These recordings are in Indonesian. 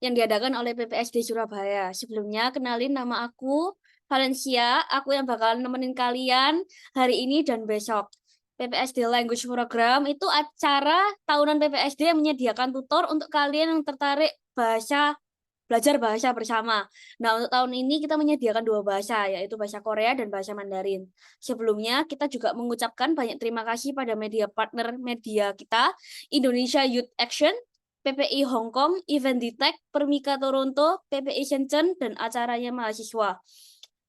yang diadakan oleh PPSD Surabaya. Sebelumnya, kenalin nama aku, Valencia. Aku yang bakalan nemenin kalian hari ini dan besok. PPSD Language Program itu acara tahunan PPSD yang menyediakan tutor untuk kalian yang tertarik belajar bahasa bersama. Nah, untuk tahun ini kita menyediakan dua bahasa, yaitu bahasa Korea dan bahasa Mandarin. Sebelumnya, kita juga mengucapkan banyak terima kasih pada media partner media kita, Indonesia Youth Action, PPI Hong Kong, Event Detect, Permika Toronto, PPI Shenzhen, dan acaranya mahasiswa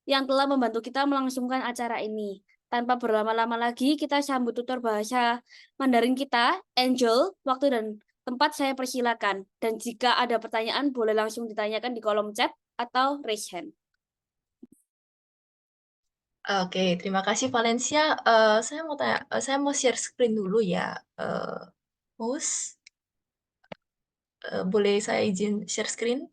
yang telah membantu kita melangsungkan acara ini. Tanpa berlama-lama lagi, kita sambut tutor bahasa Mandarin kita, Angel. Waktu dan tempat saya persilakan. Dan jika ada pertanyaan, boleh langsung ditanyakan di kolom chat atau raise hand. Oke, terima kasih Valencia. Saya mau tanya, saya mau share screen dulu ya. Eh, Host, boleh saya izin share screen?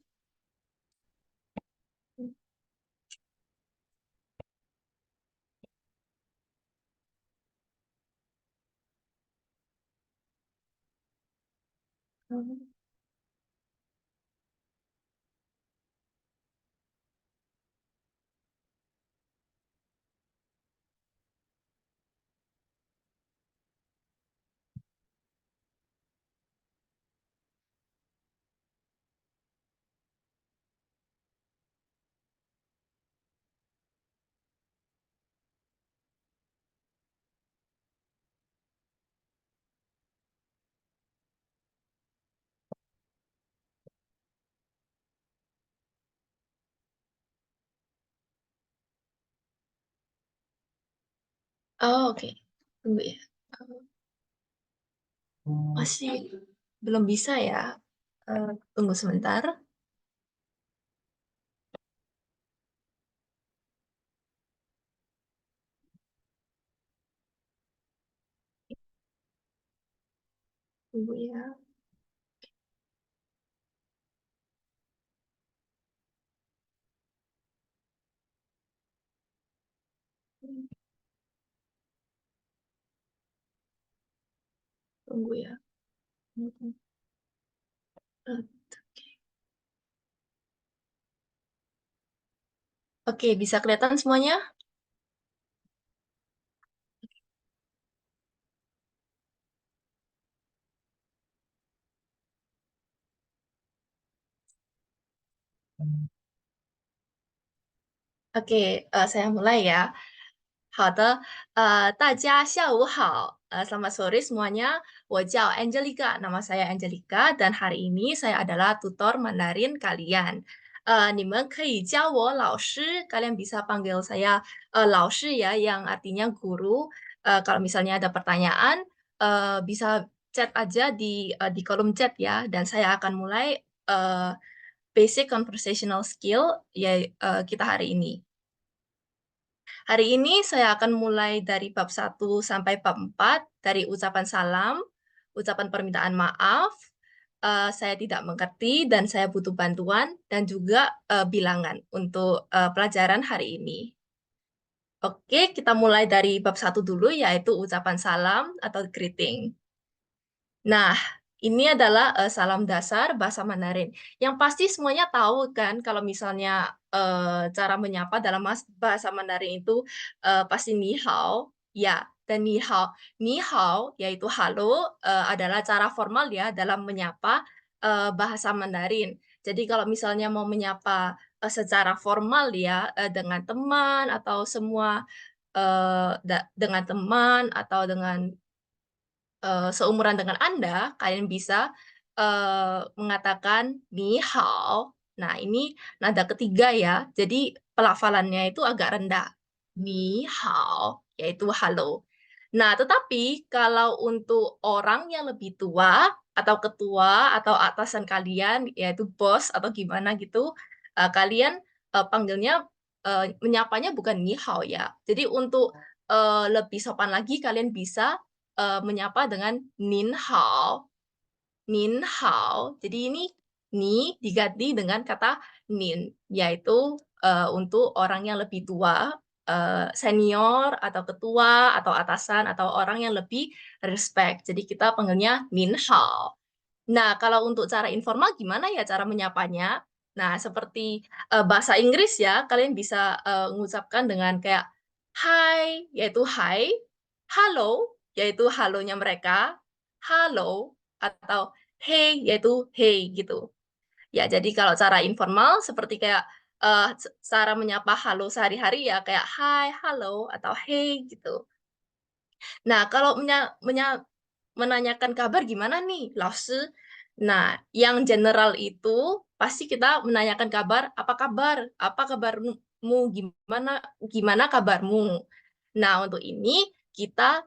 Oh, oke. Tunggu ya. Masih belum bisa ya. Tunggu sebentar. Tunggu ya. Tunggu ya. Oke, bisa kelihatan semuanya? Oke, saya mulai ya. 好的，大家下午好，selamat sore semuanya. 我叫 Angelica, nama saya Angelica, dan hari ini saya adalah tutor Mandarin kalian. 你们可以叫我老师, kalian bisa panggil saya 老师 ya, yang artinya guru. Kalau misalnya ada pertanyaan, bisa chat aja di kolom chat ya, dan saya akan mulai basic conversational skill ya kita hari ini. Hari ini saya akan mulai dari bab 1 sampai bab 4, dari ucapan salam, ucapan permintaan maaf, saya tidak mengerti dan saya butuh bantuan, dan juga bilangan untuk pelajaran hari ini. Oke, kita mulai dari bab 1 dulu, yaitu ucapan salam atau greeting. Nah, ini adalah salam dasar bahasa Mandarin. Yang pasti semuanya tahu kan kalau misalnya cara menyapa dalam bahasa Mandarin itu pasti ni hao, ya. Dan ni hao yaitu halo adalah cara formal ya dalam menyapa bahasa Mandarin. Jadi kalau misalnya mau menyapa secara formal ya dengan teman atau semua dengan teman atau dengan seumuran dengan Anda, kalian bisa mengatakan ni hao. Nah, ini nada ketiga ya. Jadi pelafalannya itu agak rendah. Ni hao, yaitu halo. Nah, tetapi kalau untuk orang yang lebih tua atau ketua atau atasan kalian, yaitu bos atau gimana gitu, kalian panggilnya menyapanya bukan ni hao ya. Jadi untuk lebih sopan lagi, kalian bisa menyapa dengan Nin Hao. Nin Hao. Jadi ini ni diganti dengan kata nin, yaitu untuk orang yang lebih tua, senior atau ketua atau atasan atau orang yang lebih respect. Jadi kita panggilnya Nin Hao. Nah, kalau untuk cara informal gimana ya cara menyapanya? Nah, seperti bahasa Inggris ya, kalian bisa mengucapkan dengan kayak hi, yaitu hi, halo, yaitu halonya mereka, halo, atau hey, yaitu hey gitu. Ya, jadi kalau cara informal seperti kayak cara menyapa halo sehari-hari ya kayak hi, halo, atau hey gitu. Nah, kalau menanyakan kabar gimana nih, Laoshi? Nah, yang general itu pasti kita menanyakan kabar, apa kabar? Apa kabarmu? Gimana gimana kabarmu? Nah, untuk ini kita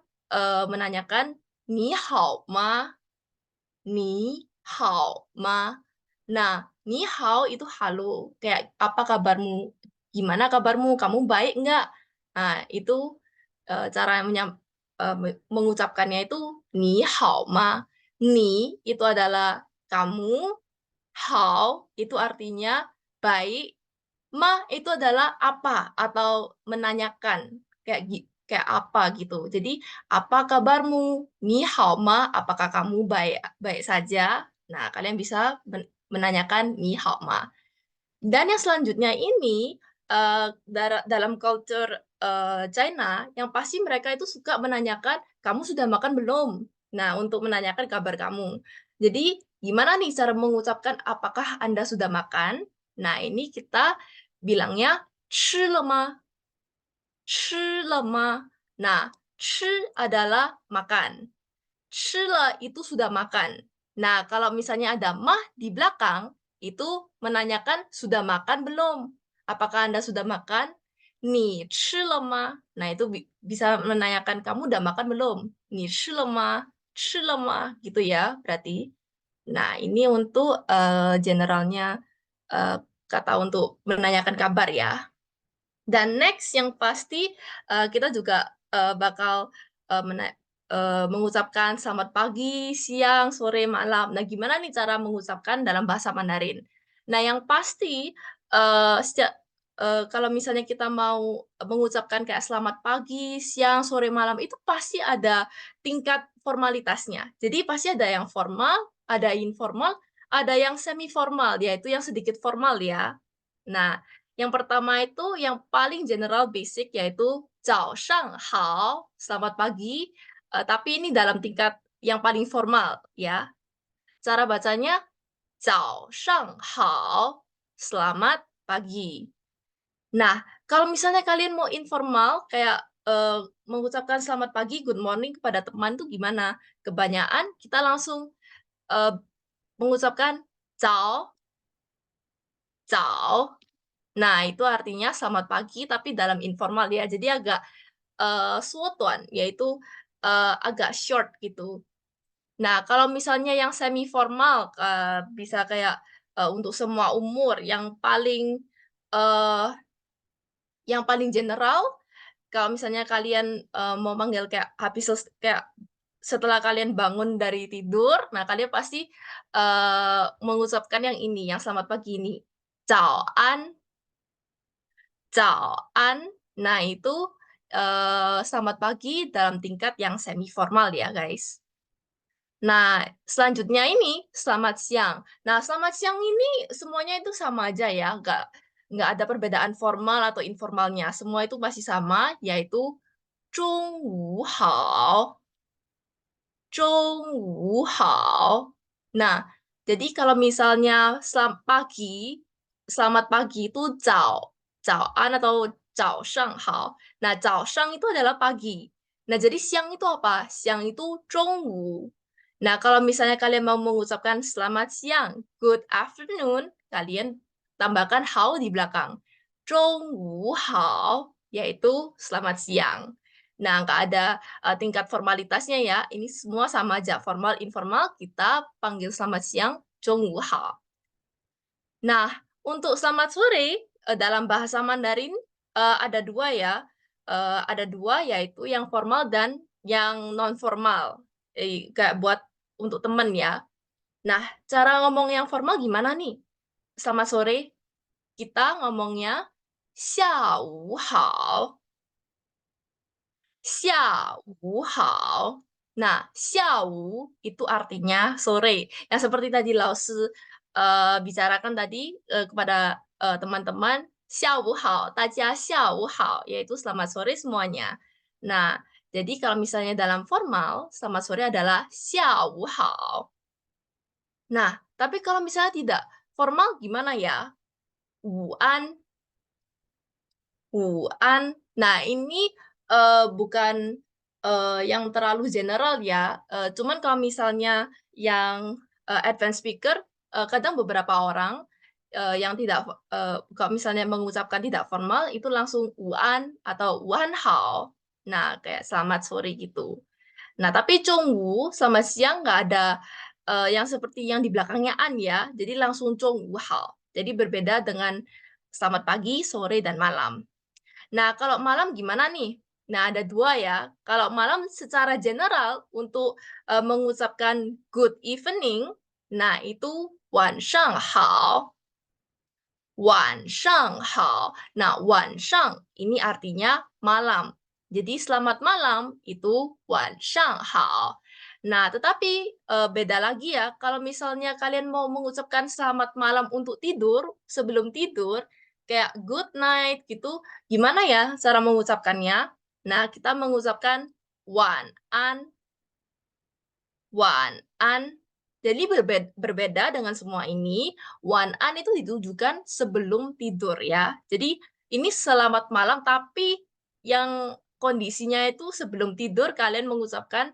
menanyakan ni hao ma, ni hao ma. Nah, ni hao itu halo, kayak apa kabarmu? Gimana kabarmu? Kamu baik nggak? Nah, itu cara mengucapkannya itu ni hao ma. Ni itu adalah kamu, hao itu artinya baik, ma itu adalah apa atau menanyakan kayak apa gitu. Jadi apa kabarmu? Ni hao ma, apakah kamu baik baik saja? Nah, kalian bisa menanyakan ni hao ma. Dan yang selanjutnya ini dalam culture China, yang pasti mereka itu suka menanyakan, kamu sudah makan belum? Nah, untuk menanyakan kabar kamu. Jadi, gimana nih cara mengucapkan apakah Anda sudah makan? Nah, ini kita bilangnya 吃了吗?吃了吗? Nah, 吃adalah makan. 吃了 itu sudah makan. Nah, kalau misalnya ada mah di belakang, itu menanyakan sudah makan belum? Apakah Anda sudah makan? Ni 吃了吗? Nah, itu bisa menanyakan kamu udah makan belum? Ni 吃了吗?吃了吗? Gitu ya, berarti. Nah, ini untuk generalnya eh, kata untuk menanyakan kabar ya. Dan next yang pasti kita juga bakal mengucapkan selamat pagi, siang, sore, malam. Nah, gimana nih cara mengucapkan dalam bahasa Mandarin? Nah, yang pasti kalau misalnya kita mau mengucapkan kayak selamat pagi, siang, sore, malam itu pasti ada tingkat formalitasnya. Jadi pasti ada yang formal, ada informal, ada yang semi formal, yaitu yang sedikit formal ya. Nah, yang pertama itu yang paling general basic yaitu 早上好, selamat pagi. Tapi ini dalam tingkat yang paling formal ya. Cara bacanya 早上好, selamat pagi. Nah, kalau misalnya kalian mau informal kayak mengucapkan selamat pagi, good morning kepada teman itu gimana? Kebanyakan kita langsung eh, mengucapkan 早 早. Nah, itu artinya selamat pagi, tapi dalam informal ya. Jadi agak suotuan, yaitu agak short gitu. Nah, kalau misalnya yang semi formal, bisa kayak untuk semua umur, eh, yang paling general, kalau misalnya kalian mau manggil kayak kayak setelah kalian bangun dari tidur, nah kalian pasti mengucapkan yang ini, yang selamat pagi ini. 早安 早安. Nah, itu selamat pagi dalam tingkat yang semi formal ya, guys. Nah, selanjutnya ini selamat siang. Nah, selamat siang ini semuanya itu sama aja ya, nggak ada perbedaan formal atau informalnya. Semua itu masih sama, yaitu 中午好. 中午好. Nah, jadi kalau misalnya selamat pagi itu 早安 atau 早上好. Nah, 早上itu adalah pagi. Nah, jadi siang itu apa? Siang itu 中午. Nah, kalau misalnya kalian mau mengucapkan selamat siang, good afternoon, kalian tambahkan hao di belakang. 中午好, yaitu selamat siang. Nah, nggak ada tingkat formalitasnya ya. Ini semua sama aja, formal, informal, kita panggil selamat siang, 中午好. Nah, untuk selamat sore, dalam bahasa Mandarin ada dua ya. Ada dua, yaitu yang formal dan yang non-formal. Kayak buat untuk temen ya. Nah, cara ngomong yang formal gimana nih? Selamat sore, kita ngomongnya 下午好. 下午好. Nah, xiaowu itu artinya sore. Yang seperti tadi Lao bicarakan tadi kepada teman-teman, xiaowu hao, tajia xiaowu hao, yaitu selamat sore semuanya. Nah, jadi kalau misalnya dalam formal, selamat sore adalah xiaowu hao. Nah, tapi kalau misalnya tidak formal gimana ya? Wuan, wuan. Nah, ini bukan yang terlalu general ya. Cuman kalau misalnya yang advanced speaker, kadang beberapa orang yang tidak kalau misalnya mengucapkan tidak formal itu langsung wuan atau wuan hao. Nah, kayak selamat sore gitu. Nah, tapi Chongwu sama siang nggak ada yang seperti yang di belakangnya an ya. Jadi langsung Chongwu hao. Jadi berbeda dengan selamat pagi, sore, dan malam. Nah, kalau malam gimana nih? Nah, ada dua ya. Kalau malam secara general untuk mengucapkan good evening, nah itu 晚上好. 晚上好. Nah, 晚上ini artinya malam. Jadi selamat malam itu 晚上好. Nah, tetapi beda lagi ya. Kalau misalnya kalian mau mengucapkan selamat malam untuk tidur, sebelum tidur, kayak good night gitu, gimana ya cara mengucapkannya? Nah, kita mengucapkan 晚安, 晚安. Jadi berbeda dengan semua ini, 晚安 itu ditujukan sebelum tidur ya. Jadi ini selamat malam, tapi yang kondisinya itu sebelum tidur kalian mengucapkan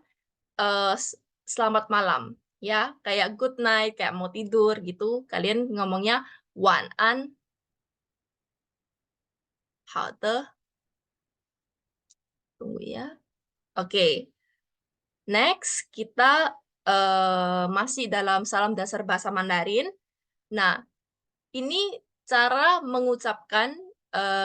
selamat malam ya, kayak good night, kayak mau tidur gitu. Kalian ngomongnya 晚安, 好的, tunggu ya. Oke, next kita masih dalam salam dasar bahasa Mandarin. Nah, ini cara mengucapkan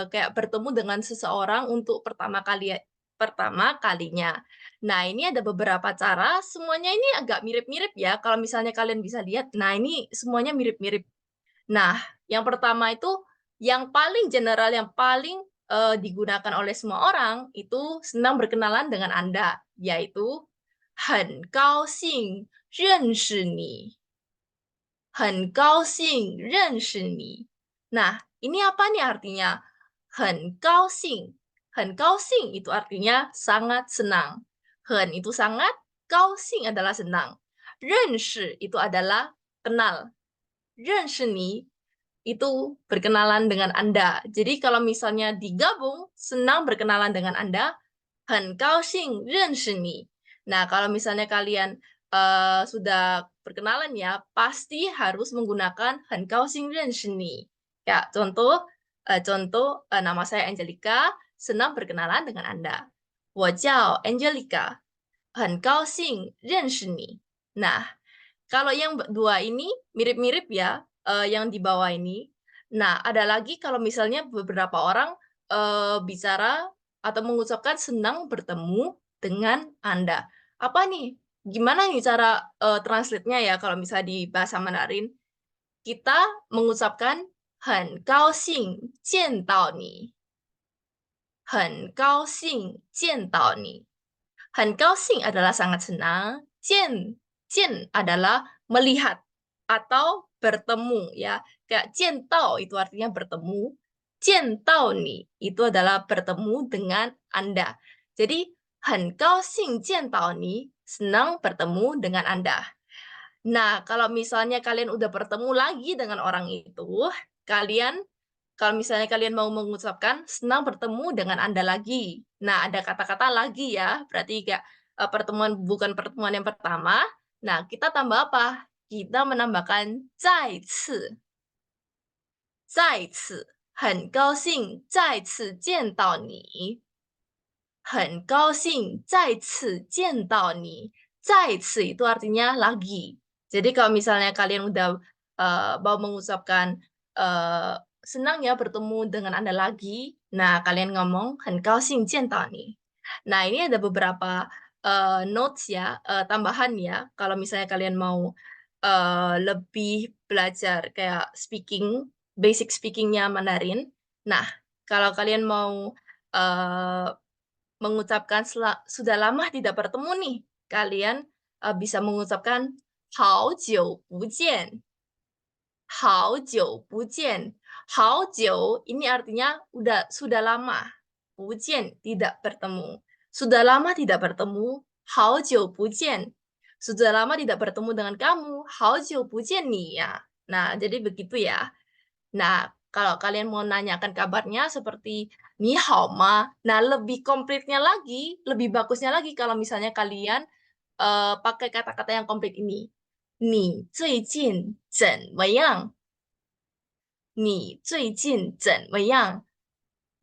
kayak bertemu dengan seseorang untuk pertama kalinya. Nah, ini ada beberapa cara, semuanya ini agak mirip-mirip ya. Kalau misalnya kalian bisa lihat, nah ini semuanya mirip-mirip. Nah, yang pertama itu yang paling general, yang paling digunakan oleh semua orang itu senang berkenalan dengan Anda, yaitu 很高兴认识你. 很高兴认识你. Nah, ini apa nih artinya? 很高兴. 很高兴 itu artinya sangat senang. 很 itu sangat, 高兴 adalah senang. 认识 itu adalah kenal. 认识你 itu berkenalan dengan Anda. Jadi kalau misalnya digabung, senang berkenalan dengan Anda, 很高兴认识你. Nah, kalau misalnya kalian sudah perkenalan ya, pasti harus menggunakan 很高兴认识你. Ya, contoh nama saya Angelica, senang berkenalan dengan Anda. 我叫 Angelica, 很高兴认识你. Nah, kalau yang dua ini mirip-mirip ya, yang di bawah ini. Nah, ada lagi kalau misalnya beberapa orang bicara atau mengucapkan senang bertemu dengan Anda. Apa nih? Gimana nih cara translate-nya ya kalau misalnya di bahasa Mandarin? Kita mengucapkan 很高兴见到你. 很高兴见到你. 很高兴adalah sangat senang. Jian adalah melihat atau bertemu ya. Kayak 见到 itu artinya bertemu. 见到你 itu adalah bertemu dengan Anda. Jadi 很高兴见到你, senang bertemu dengan Anda. Nah, kalau misalnya kalian udah bertemu lagi dengan orang itu, kalian kalau misalnya kalian mau mengucapkan senang bertemu dengan Anda lagi. Nah, ada kata-kata lagi ya, berarti kayak pertemuan bukan pertemuan yang pertama. Nah, kita tambah apa? Kita menambahkan 再次,再次,很高兴再次见到你。很高兴再次见到你。再次 itu artinya lagi. Jadi kalau misalnya kalian udah mau mengucapkan senang ya bertemu dengan Anda lagi, nah kalian ngomong 很高兴见到你. Nah, ini ada beberapa notes ya, tambahan ya. Kalau misalnya kalian mau lebih belajar kayak basic speakingnya Mandarin. Nah, kalau kalian mau mengucapkan sudah lama tidak bertemu nih. kalian bisa mengucapkan 好久不见. 好久不见. 好久 ini artinya sudah lama. 不见 tidak bertemu. Sudah lama tidak bertemu. 好久不见. Sudah lama tidak bertemu dengan kamu. 好久不见你呀. Nah, jadi begitu ya. Nah, kalau kalian mau nanyakan kabarnya seperti ni hao ma. Nah, lebih komplitnya lagi, lebih bagusnya lagi kalau misalnya kalian pakai kata-kata yang komplit ini. Ni 最近怎么样?你最近怎么样?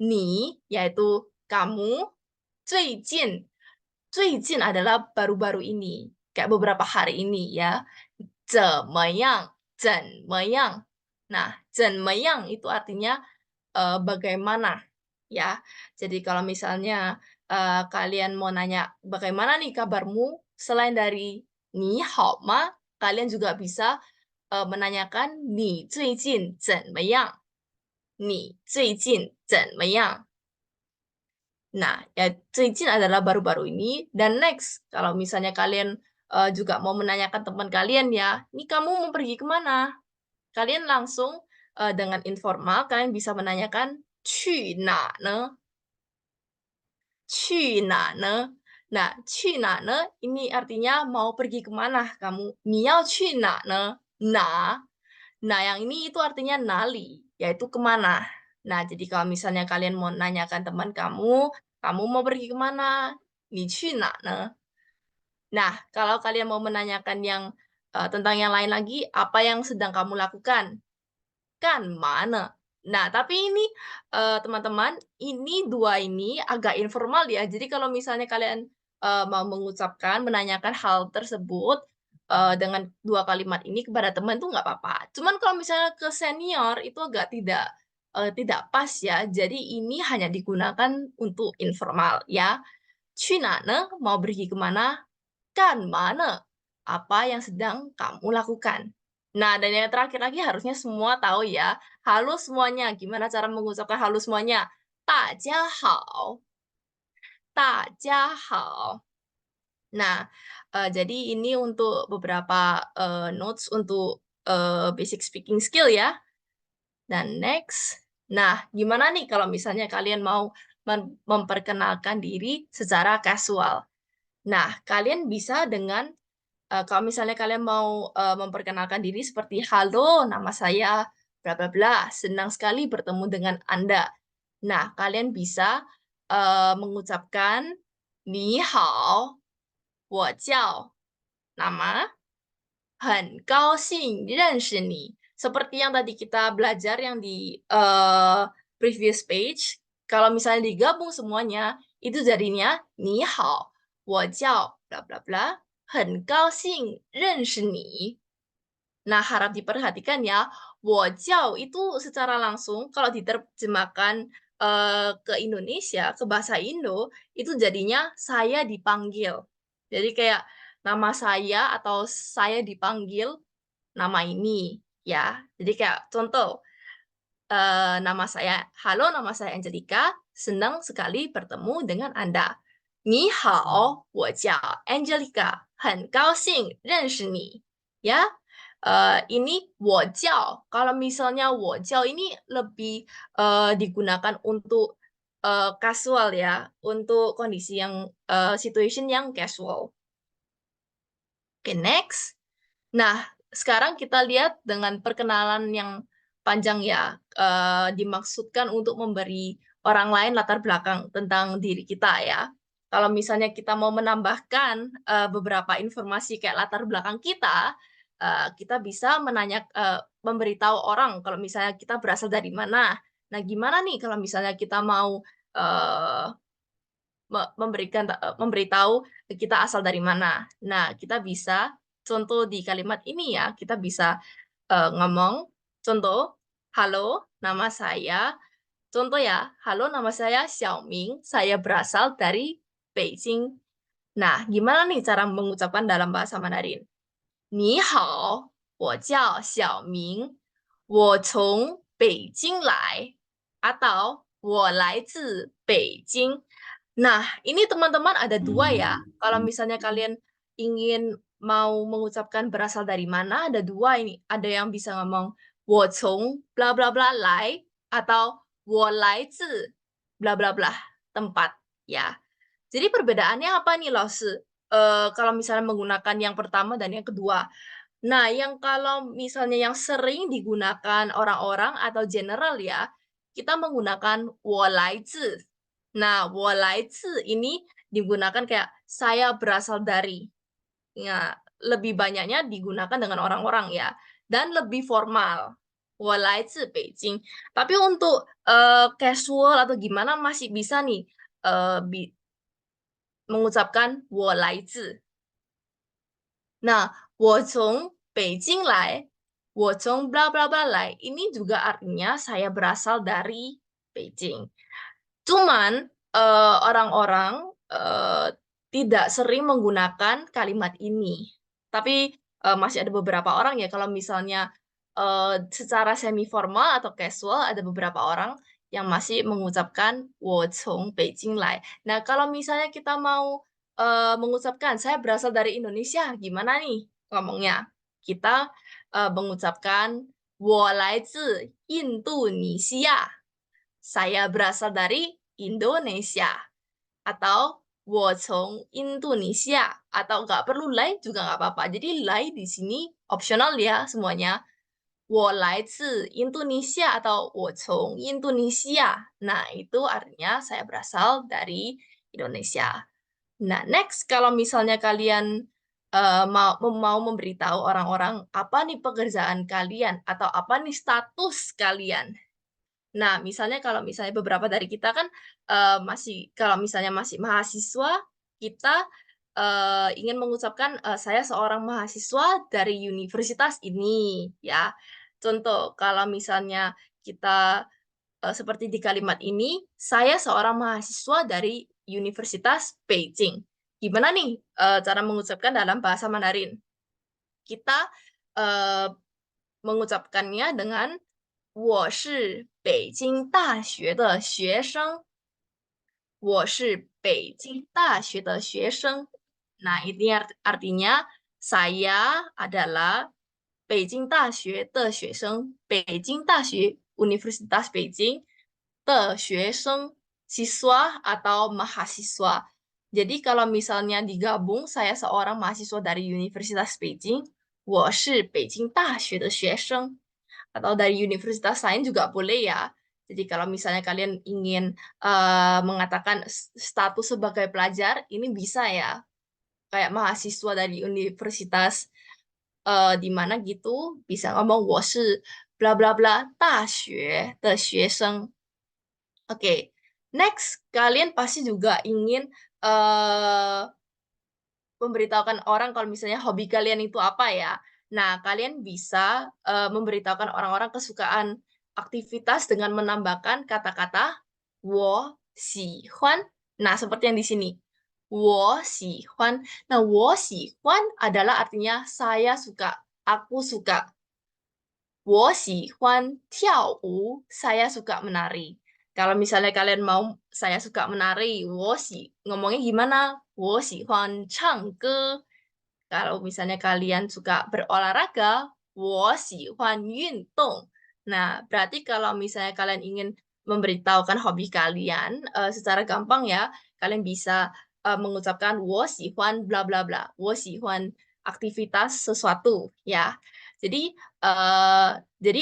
Ni yaitu kamu, 最近 adalah baru-baru ini, kayak beberapa hari ini ya. 怎么样?怎么样? Nah, 怎么样itu artinya bagaimana ya. Jadi kalau misalnya kalian mau nanya bagaimana nih kabarmu selain dari ni hao ma, kalian juga bisa menanyakan 你最近怎么样?你最近怎么样? Nah, ya 最近 adalah baru-baru ini. Dan next, kalau misalnya kalian juga mau menanyakan teman kalian ya, ini kamu mau pergi kemana? Kalian langsung dengan informal, kalian bisa menanyakan 去哪呢?去哪呢? Nah, 去哪呢 ini artinya mau pergi kemana kamu? 你要去哪呢? Nah, yang ini itu artinya nali, yaitu kemana. Nah, jadi kalau misalnya kalian mau nanyakan teman kamu mau pergi kemana? 你去哪呢? Nah, kalau kalian mau menanyakan yang tentang yang lain lagi, apa yang sedang kamu lakukan? Kan mana? Nah, tapi ini teman-teman, ini dua ini agak informal ya. Jadi kalau misalnya kalian mau mengucapkan, menanyakan hal tersebut dengan dua kalimat ini kepada teman itu nggak apa-apa. Cuman kalau misalnya ke senior itu agak tidak pas ya. Jadi ini hanya digunakan untuk informal ya. 去哪呢? Mau pergi kemana? Kan mana? Apa yang sedang kamu lakukan? Nah, dan yang terakhir lagi harusnya semua tahu ya. Halo semuanya. Gimana cara mengucapkan halo semuanya? 大家好.大家好. Nah, jadi ini untuk beberapa notes untuk basic speaking skill ya. Dan next. Nah, gimana nih kalau misalnya kalian mau memperkenalkan diri secara casual? Nah, kalian bisa dengan kalau misalnya kalian mau memperkenalkan diri seperti halo, nama saya bla bla bla, senang sekali bertemu dengan Anda. Nah, kalian bisa mengucapkan ni hao, 我叫 nama, 很高兴认识你. Seperti yang tadi kita belajar yang di previous page, kalau misalnya digabung semuanya, itu jadinya ni hao, 我叫 bla bla bla, 很高兴认识你. Nah, harap diperhatikan ya, 我叫 itu secara langsung kalau diterjemahkan ke Indonesia, ke bahasa Indo, itu jadinya saya dipanggil. Jadi kayak nama saya atau saya dipanggil nama ini ya. Jadi kayak contoh halo nama saya Angelica, senang sekali bertemu dengan Anda. 你好，我叫 Angelica，很高兴认识你. Ya, ini 我叫. Kalau misalnya 我叫 ini lebih digunakan untuk casual ya, untuk kondisi yang situation yang casual. Oke, next. Nah, sekarang kita lihat dengan perkenalan yang panjang ya, dimaksudkan untuk memberi orang lain latar belakang tentang diri kita ya. Kalau misalnya kita mau menambahkan beberapa informasi kayak latar belakang kita bisa memberitahu orang kalau misalnya kita berasal dari mana. Nah, gimana nih kalau misalnya kita mau eh, memberitahu kita asal dari mana. Nah, kita bisa contoh di kalimat ini ya, kita bisa ngomong contoh, halo, nama saya, contoh ya, halo, nama saya Xiaoming, saya berasal dari Beijing. Nah, gimana nih cara mengucapkan dalam bahasa Mandarin? 你好，我叫小明，我从北京来，atau 我来自北京. Nah, ini teman-teman ada dua ya. Kalau misalnya kalian ingin mau mengucapkan berasal dari mana, ada dua ini. Ada yang bisa ngomong 我从 bla bla bla 来 atau 我来自 bla bla bla tempat ya. Jadi perbedaannya apa nih, Laosi? Kalau misalnya menggunakan yang pertama dan yang kedua. Nah, yang kalau misalnya yang sering digunakan orang-orang atau general ya, kita menggunakan 我来自. Nah, 我来自 ini digunakan kayak saya berasal dari. Ya, lebih banyaknya digunakan dengan orang-orang ya, dan lebih formal. 我来自北京. Tapi untuk casual atau gimana masih bisa nih mengucapkan 我来自. Nah, 我从北京来, 我从 bla bla bla 来, ini juga artinya saya berasal dari Beijing. Cuman orang-orang tidak sering menggunakan kalimat ini. Tapi masih ada beberapa orang ya, kalau misalnya secara semi formal atau casual ada beberapa orang yang masih mengucapkan 我从北京来. Nah, kalau misalnya kita mau mengucapkan saya berasal dari Indonesia, gimana nih ngomongnya? Kita mengucapkan 我来自印度尼西亚. Saya berasal dari Indonesia. Atau 我从印度尼西亚. Atau nggak perlu 来 juga nggak apa-apa. Jadi 来 di sini optional ya semuanya. 我来自印度尼西亚 atau 我从印度尼西亚. Nah, itu artinya saya berasal dari Indonesia. Nah, next kalau misalnya kalian mau memberitahu orang-orang apa nih pekerjaan kalian atau apa nih status kalian. Nah, misalnya kalau misalnya beberapa dari kita kan masih kalau misalnya masih mahasiswa, kita ingin mengucapkan saya seorang mahasiswa dari universitas ini, ya. Contoh, kalau misalnya kita seperti di kalimat ini, saya seorang mahasiswa dari Universitas Beijing. Gimana nih cara mengucapkan dalam bahasa Mandarin? Kita mengucapkannya dengan 我是北京大学的学生。我是北京大学的学生. Nah, ini artinya saya adalah 北京大学的学生. 北京大学 Universitas Beijing 的学生 siswa atau mahasiswa. Jadi kalau misalnya digabung saya seorang mahasiswa dari Universitas Beijing, 我是北京大学的学生. Atau dari universitas lain juga boleh ya. Jadi kalau misalnya kalian ingin mengatakan status sebagai pelajar, ini bisa ya. Kayak mahasiswa dari universitas di mana gitu, bisa ngomong 我是 bla bla bla 大学的学生. Oke, next kalian pasti juga ingin memberitahukan orang kalau misalnya hobi kalian itu apa ya. Nah, kalian bisa memberitahukan orang-orang kesukaan aktivitas dengan menambahkan kata-kata 我喜欢. Nah, seperti yang di sini. 我喜欢. Nah, 我喜欢 adalah artinya saya suka, aku suka. 我喜欢跳舞, saya suka menari. Kalau misalnya kalian mau saya suka menari, ngomongnya gimana? 我喜欢唱歌. Kalau misalnya kalian suka berolahraga, 我喜欢运动. Nah, berarti kalau misalnya kalian ingin memberitahukan hobi kalian secara gampang ya, kalian bisa mengucapkan 我喜欢 bla bla bla. 我喜欢 aktivitas sesuatu ya. Jadi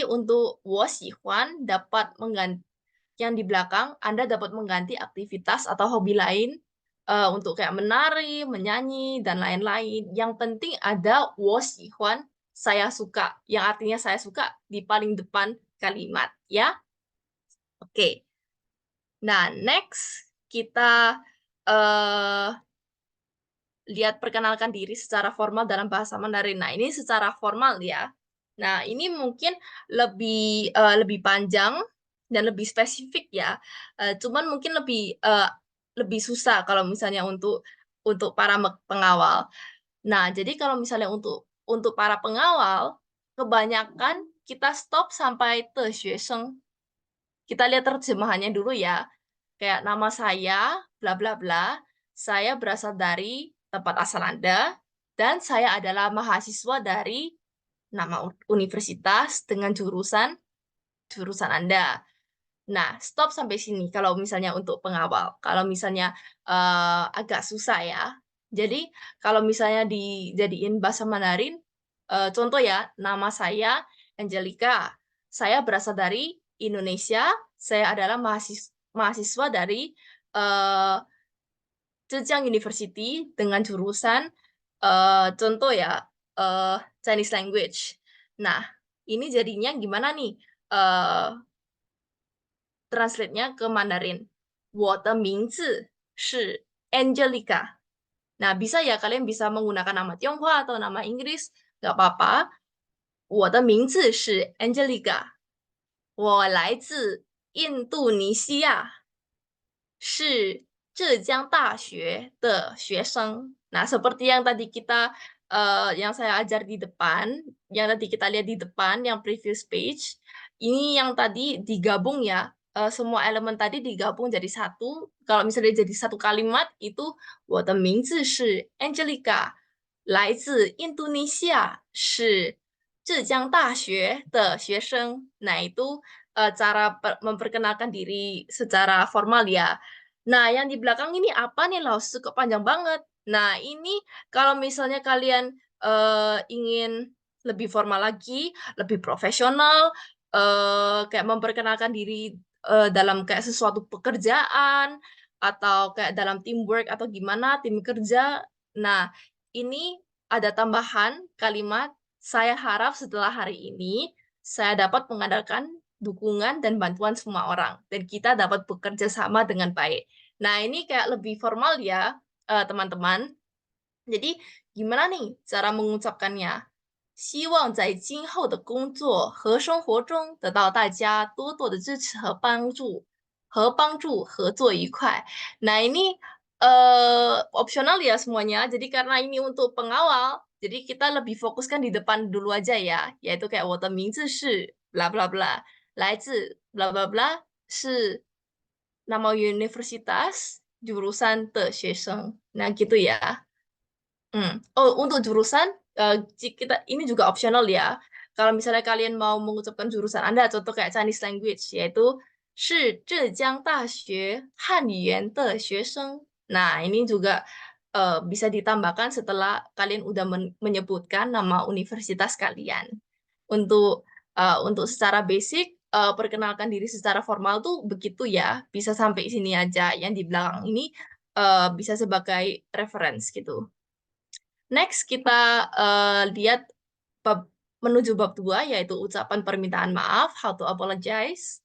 untuk 我喜欢 dapat mengganti yang di belakang Anda dapat mengganti aktivitas atau hobi lain untuk kayak menari, menyanyi, dan lain-lain. Yang penting ada 我喜欢, saya suka, yang artinya saya suka di paling depan kalimat, ya. Oke. Nah, next kita lihat perkenalkan diri secara formal dalam bahasa Mandarin. Nah, ini secara formal ya. Nah, ini mungkin lebih panjang dan lebih spesifik ya. Cuman mungkin lebih susah kalau misalnya untuk para pengawal. Nah, jadi kalau misalnya untuk para pengawal, kebanyakan kita stop sampai 的学生. Kita lihat terjemahannya dulu ya. Kayak nama saya, bla bla bla. Saya berasal dari tempat asal Anda. dan saya adalah mahasiswa dari nama universitas dengan jurusan Anda. Nah, stop sampai sini kalau misalnya untuk pengawal. Kalau misalnya agak susah ya. Jadi, kalau misalnya dijadiin bahasa Mandarin, contoh ya, nama saya Angelica. Saya berasal dari Indonesia. Saya adalah mahasiswa dari eh, Zhejiang University dengan jurusan contoh ya Chinese language. Nah, ini jadinya gimana nih? Eh Translate-nya ke Mandarin. 我的名字是 Angelica. Nah, bisa ya kalian bisa menggunakan nama Tionghoa atau nama Inggris, nggak apa-apa. 我的名字是 Angelica. 我来自印度尼西亚。是浙江大学的学生. Nah, seperti yang tadi yang saya ajar di depan, yang tadi kita lihat di depan, yang previous page, ini yang tadi digabung ya, semua elemen tadi digabung jadi satu. Kalau misalnya jadi satu kalimat, itu 我的名字是 Angelica, 来自印度尼西亚，是浙江大学的学生. Nah, itu cara memperkenalkan diri secara formal ya. Nah, yang di belakang ini apa nih, Laos? Kok panjang banget. Nah, ini kalau misalnya kalian ingin lebih formal lagi, lebih profesional, kayak memperkenalkan diri dalam kayak sesuatu pekerjaan, atau kayak dalam teamwork atau gimana, tim kerja. Nah, ini ada tambahan kalimat, saya harap setelah hari ini, saya dapat mengandalkan dukungan dan bantuan semua orang dan kita dapat bekerja sama dengan baik. Nah, ini kayak lebih formal ya, teman-teman. Jadi, gimana nih cara mengucapkannya? 希望在今后的工作和生活中得到大家多多的支持和帮助，合作愉快. Nah, ini opsional ya semuanya. Jadi karena ini untuk pengawal, jadi kita lebih fokuskan di depan dulu aja ya, yaitu kayak 我的名字是 bla bla bla, 来自 bla bla bla 是 nama universitas jurusan 的学生. Nah, gitu ya. Oh, untuk jurusan kita ini juga optional ya. Kalau misalnya kalian mau mengucapkan jurusan Anda, contoh kayak Chinese language, yaitu 是浙江大学汉语言的学生. Nah, ini juga bisa ditambahkan setelah kalian udah menyebutkan nama universitas kalian. Untuk secara basic, perkenalkan diri secara formal tuh begitu ya. Bisa sampai sini aja. Yang di belakang ini bisa sebagai reference gitu. Next, kita lihat menuju bab 2, yaitu ucapan permintaan maaf, how to apologize.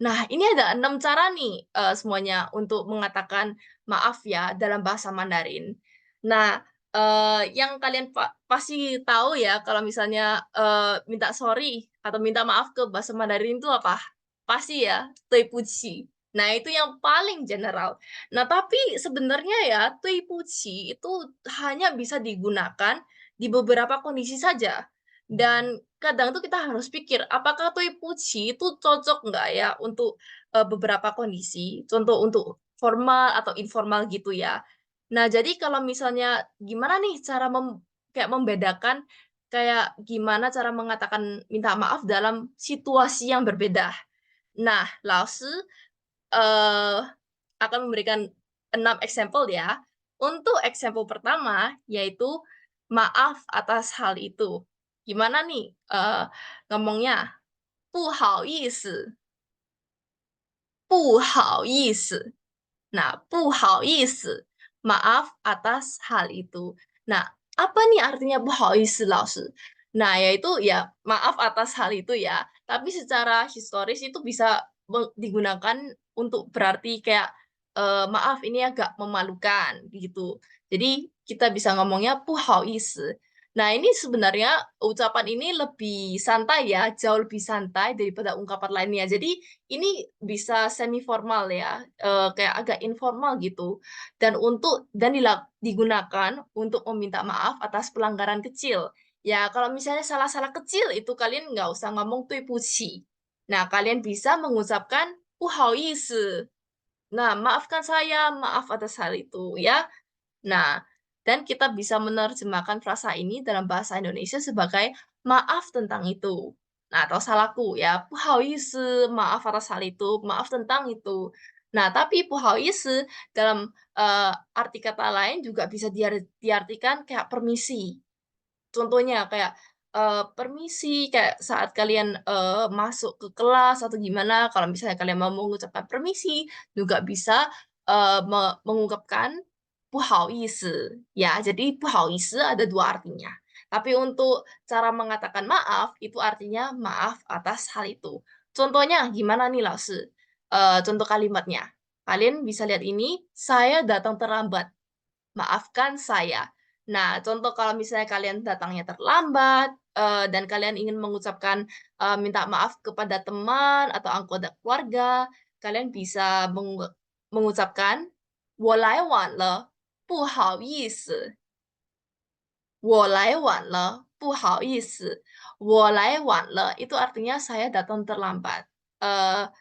Nah, ini ada 6 cara nih semuanya untuk mengatakan maaf ya dalam bahasa Mandarin. Nah, yang kalian pasti tahu ya, kalau misalnya minta sorry atau minta maaf ke bahasa Mandarin itu apa? Pasti ya, 对不起. Nah, itu yang paling general. Nah, tapi sebenarnya ya, 对不起 itu hanya bisa digunakan di beberapa kondisi saja. Dan kadang tuh kita harus pikir, apakah 对不起 itu cocok nggak ya untuk beberapa kondisi, contoh untuk formal atau informal gitu ya. Nah, jadi kalau misalnya gimana nih cara kayak membedakan, kayak gimana cara mengatakan minta maaf dalam situasi yang berbeda. Nah, Laosi akan memberikan 6 example ya. Untuk example pertama, yaitu maaf atas hal itu. Gimana nih ngomongnya? 不好意思，不好意思. Nah, 不好意思, maaf atas hal itu. Nah, apa nih artinya 不好意思, Laosi? Nah, yaitu ya maaf atas hal itu ya. Tapi secara historis itu bisa digunakan untuk berarti kayak maaf ini agak memalukan gitu. Jadi kita bisa ngomongnya 不好意思. Nah, ini sebenarnya ucapan ini lebih santai ya, jauh lebih santai daripada ungkapan lainnya. Jadi ini bisa semi formal ya, kayak agak informal gitu. Dan digunakan untuk meminta maaf atas pelanggaran kecil. Ya, kalau misalnya salah-salah kecil itu kalian nggak usah ngomong 对不起. Nah, kalian bisa mengucapkan 不好意思. Nah, maafkan saya, maaf atas hal itu ya. Nah, Dan kita bisa menerjemahkan frasa ini dalam bahasa Indonesia sebagai maaf tentang itu. Nah, atau salahku ya, 不好意思, maaf atas hal itu, maaf tentang itu. Nah, tapi 不好意思 dalam arti kata lain juga bisa diartikan kayak permisi. Contohnya kayak, permisi, kayak saat kalian, masuk ke kelas atau gimana, kalau misalnya kalian mau mengucapkan permisi, juga bisa, mengungkapkan 不好意思, ya. Jadi 不好意思 ada 2 artinya. Tapi untuk cara mengatakan maaf, itu artinya maaf atas hal itu. Contohnya gimana nih, Laosi? Contoh kalimatnya, kalian bisa lihat ini, "Saya datang terlambat, maafkan saya." Nah, contoh kalau misalnya kalian datangnya terlambat, dan kalian ingin mengucapkan, minta maaf kepada teman atau anggota keluarga, kalian bisa mengucapkan, 我来晚了，不好意思。我来晚了，不好意思。我来晚了itu artinya saya datang terlambat. Eee,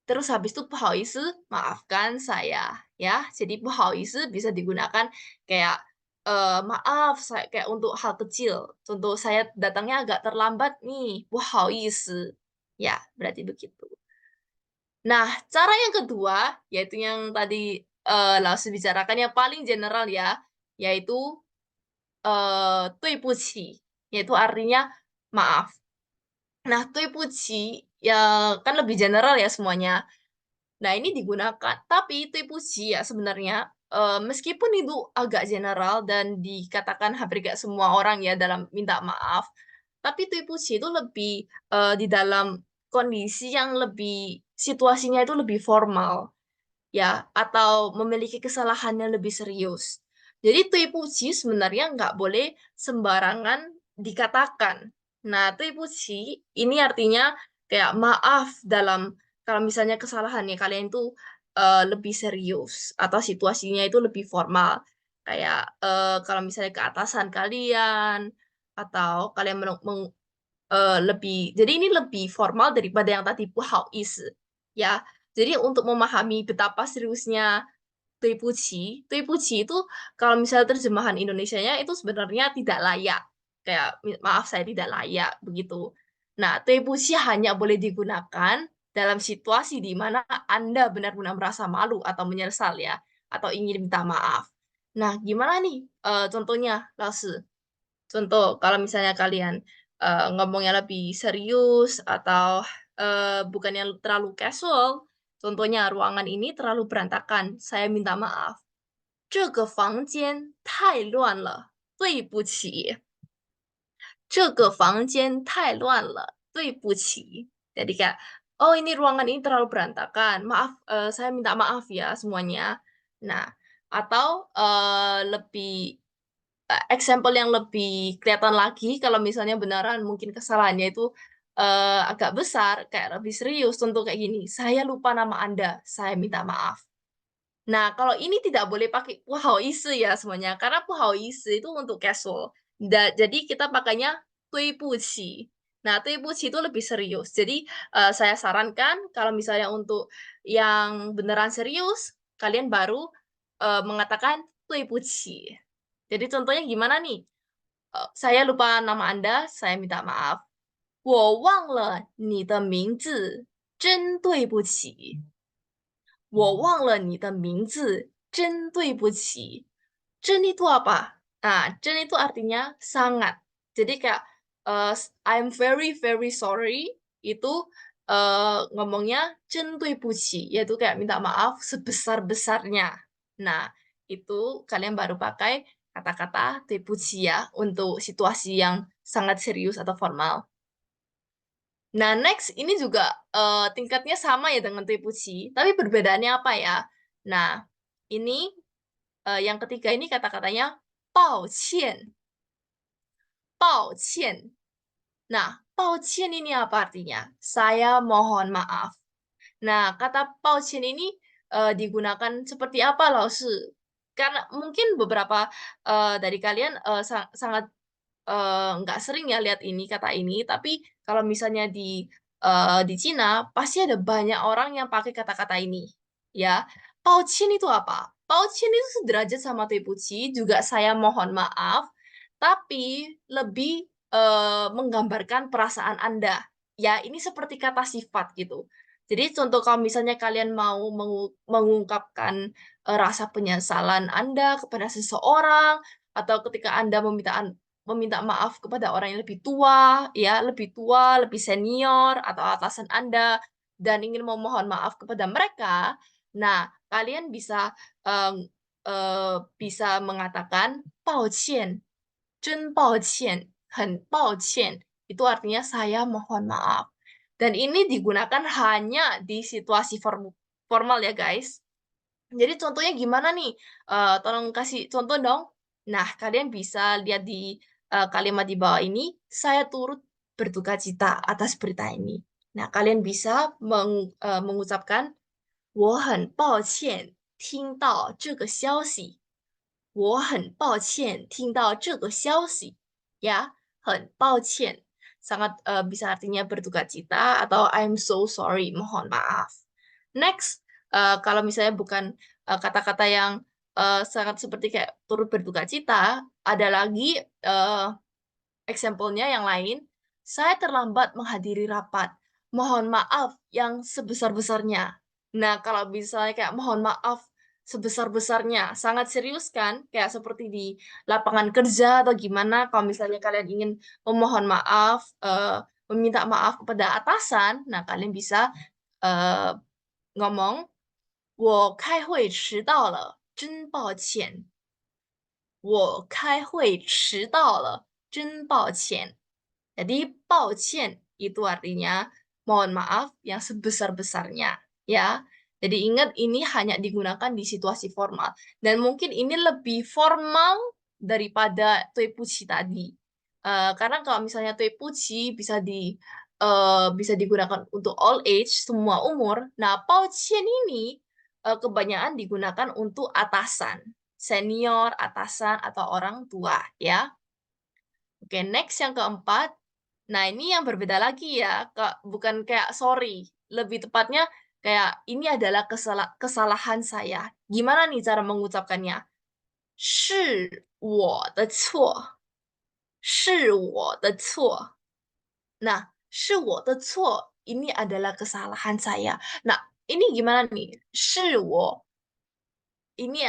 terus habis itu 不好意思, maafkan saya, ya. Jadi 不好意思 bisa digunakan kayak, maaf, kayak untuk hal kecil. Contoh saya datangnya agak terlambat nih, 不好意思. Ya, berarti begitu. Nah, cara yang kedua, yaitu yang tadi, langsung bicarakan yang paling general ya, yaitu 对不起, yaitu artinya maaf. Nah, 对不起 ya kan lebih general ya semuanya. Nah, ini digunakan, tapi 对不起 ya sebenarnya, meskipun itu agak general dan dikatakan hampir gak semua orang ya dalam minta maaf, tapi 对不起itu lebih, di dalam kondisi yang lebih situasinya itu lebih formal. Ya, atau memiliki kesalahan yang lebih serius. Jadi 对不起 sebenarnya nggak boleh sembarangan dikatakan. Nah, 对不起 ini artinya kayak maaf dalam kalau misalnya kesalahannya kalian itu, lebih serius atau situasinya itu lebih formal. Kayak, kalau misalnya ke atasan kalian atau kalian lebih jadi ini lebih formal daripada yang tadi 不好意思, ya. Jadi untuk memahami betapa seriusnya 对不起, 对不起itu kalau misalnya terjemahan Indonesianya itu sebenarnya tidak layak, kayak "Maaf saya tidak layak," begitu. Nah, 对不起 hanya boleh digunakan dalam situasi di mana Anda benar-benar merasa malu atau menyesal ya, atau ingin minta maaf. Nah, gimana nih, contohnya, Laosi? Contoh, kalau misalnya kalian, ngomongnya lebih serius atau, bukan yang terlalu casual, contohnya, "Ruangan ini terlalu berantakan, saya minta maaf." 这个房间太乱了，对不起。这个房间太乱了，对不起. Jadi kayak, "Oh, ini ruangan ini terlalu berantakan, maaf, saya minta maaf ya semuanya." Nah, atau, lebih example yang lebih kelihatan lagi kalau misalnya beneran mungkin kesalahannya itu, agak besar, kayak lebih serius, contoh kayak gini, "Saya lupa nama Anda, saya minta maaf." Nah, kalau ini tidak boleh pakai 不好意思 ya semuanya, karena 不好意思 itu untuk casual. Jadi kita pakainya 对不起. Nah, 对不起 itu lebih serius. Jadi, saya sarankan kalau misalnya untuk yang beneran serius, kalian baru, mengatakan 对不起. Jadi contohnya gimana nih? "Saya lupa nama Anda, saya minta maaf." 我忘了你的名字，真对不起。我忘了你的名字，真对不起. 真 itu apa? Nah, 真 itu artinya sangat. Jadi kayak, I'm very very sorry, itu, ngomongnya 真对不起, yaitu kayak minta maaf sebesar-besarnya. Nah, itu kalian baru pakai kata-kata 对不起 ya, untuk situasi yang sangat serius atau formal. Nah, next ini juga, tingkatnya sama ya dengan Tepuchi, tapi perbedaannya apa ya? Nah, ini, yang ketiga ini kata-katanya 抱歉. 抱歉. Nah, 抱歉 ini apa artinya? Saya mohon maaf. Nah, kata 抱歉 ini, digunakan seperti apa, Laosi? Karena mungkin beberapa, dari kalian, sangat nggak sering ya lihat ini, kata ini, tapi kalau misalnya di Cina, pasti ada banyak orang yang pakai kata-kata ini, ya. 抱歉 itu apa? 抱歉itu sederajat sama 对不起, juga saya mohon maaf, tapi lebih menggambarkan perasaan Anda. Ya, ini seperti kata sifat gitu. Jadi contoh kalau misalnya kalian mau mengungkapkan rasa penyesalan Anda kepada seseorang, atau ketika Anda meminta maaf kepada orang yang lebih tua, ya, lebih senior atau atasan Anda dan ingin memohon maaf kepada mereka, nah, kalian bisa mengatakan 抱歉, 真抱歉, 很抱歉. Itu artinya saya mohon maaf. Dan ini digunakan hanya di situasi formal ya, guys. Jadi contohnya gimana nih? Tolong kasih contoh dong. Nah, kalian bisa lihat di kalimat di bawah ini, saya turut berduka cita atas berita ini. Nah, kalian bisa mengucapkan 我很抱歉听到这个消息。我很抱歉听到这个消息. Ya, 很抱歉. Sangat bisa artinya berduka cita atau I'm so sorry, mohon maaf. Next, kalau misalnya bukan kata-kata yang sangat seperti kayak turut berduka cita, ada lagi example-nya yang lain. Saya terlambat menghadiri rapat. Mohon maaf yang sebesar-besarnya. Nah, kalau misalnya kayak mohon maaf sebesar-besarnya, sangat serius kan? Kayak seperti di lapangan kerja atau gimana, kalau misalnya kalian ingin memohon maaf, meminta maaf kepada atasan, nah kalian bisa eh, ngomong, 我开会迟到了，真抱歉。我开会迟到了，真抱歉. Jadi 抱歉 itu artinya mohon maaf yang sebesar-besarnya, ya. Jadi ingat ini hanya digunakan di situasi formal dan mungkin ini lebih formal daripada 对不起 tadi. Karena kalau misalnya 对不起 bisa digunakan untuk all age, semua umur. Nah, 抱歉 ini kebanyakan digunakan untuk atasan, senior, atasan atau orang tua, ya. Oke, next yang keempat. Nah, ini yang berbeda lagi ya, bukan kayak sorry. Lebih tepatnya kayak ini adalah kesalahan saya. Gimana nih cara mengucapkannya? 是我的错，是我的错. Nah, 是我的错 ini adalah kesalahan saya. Nah, ini gimana nih? 是我 ini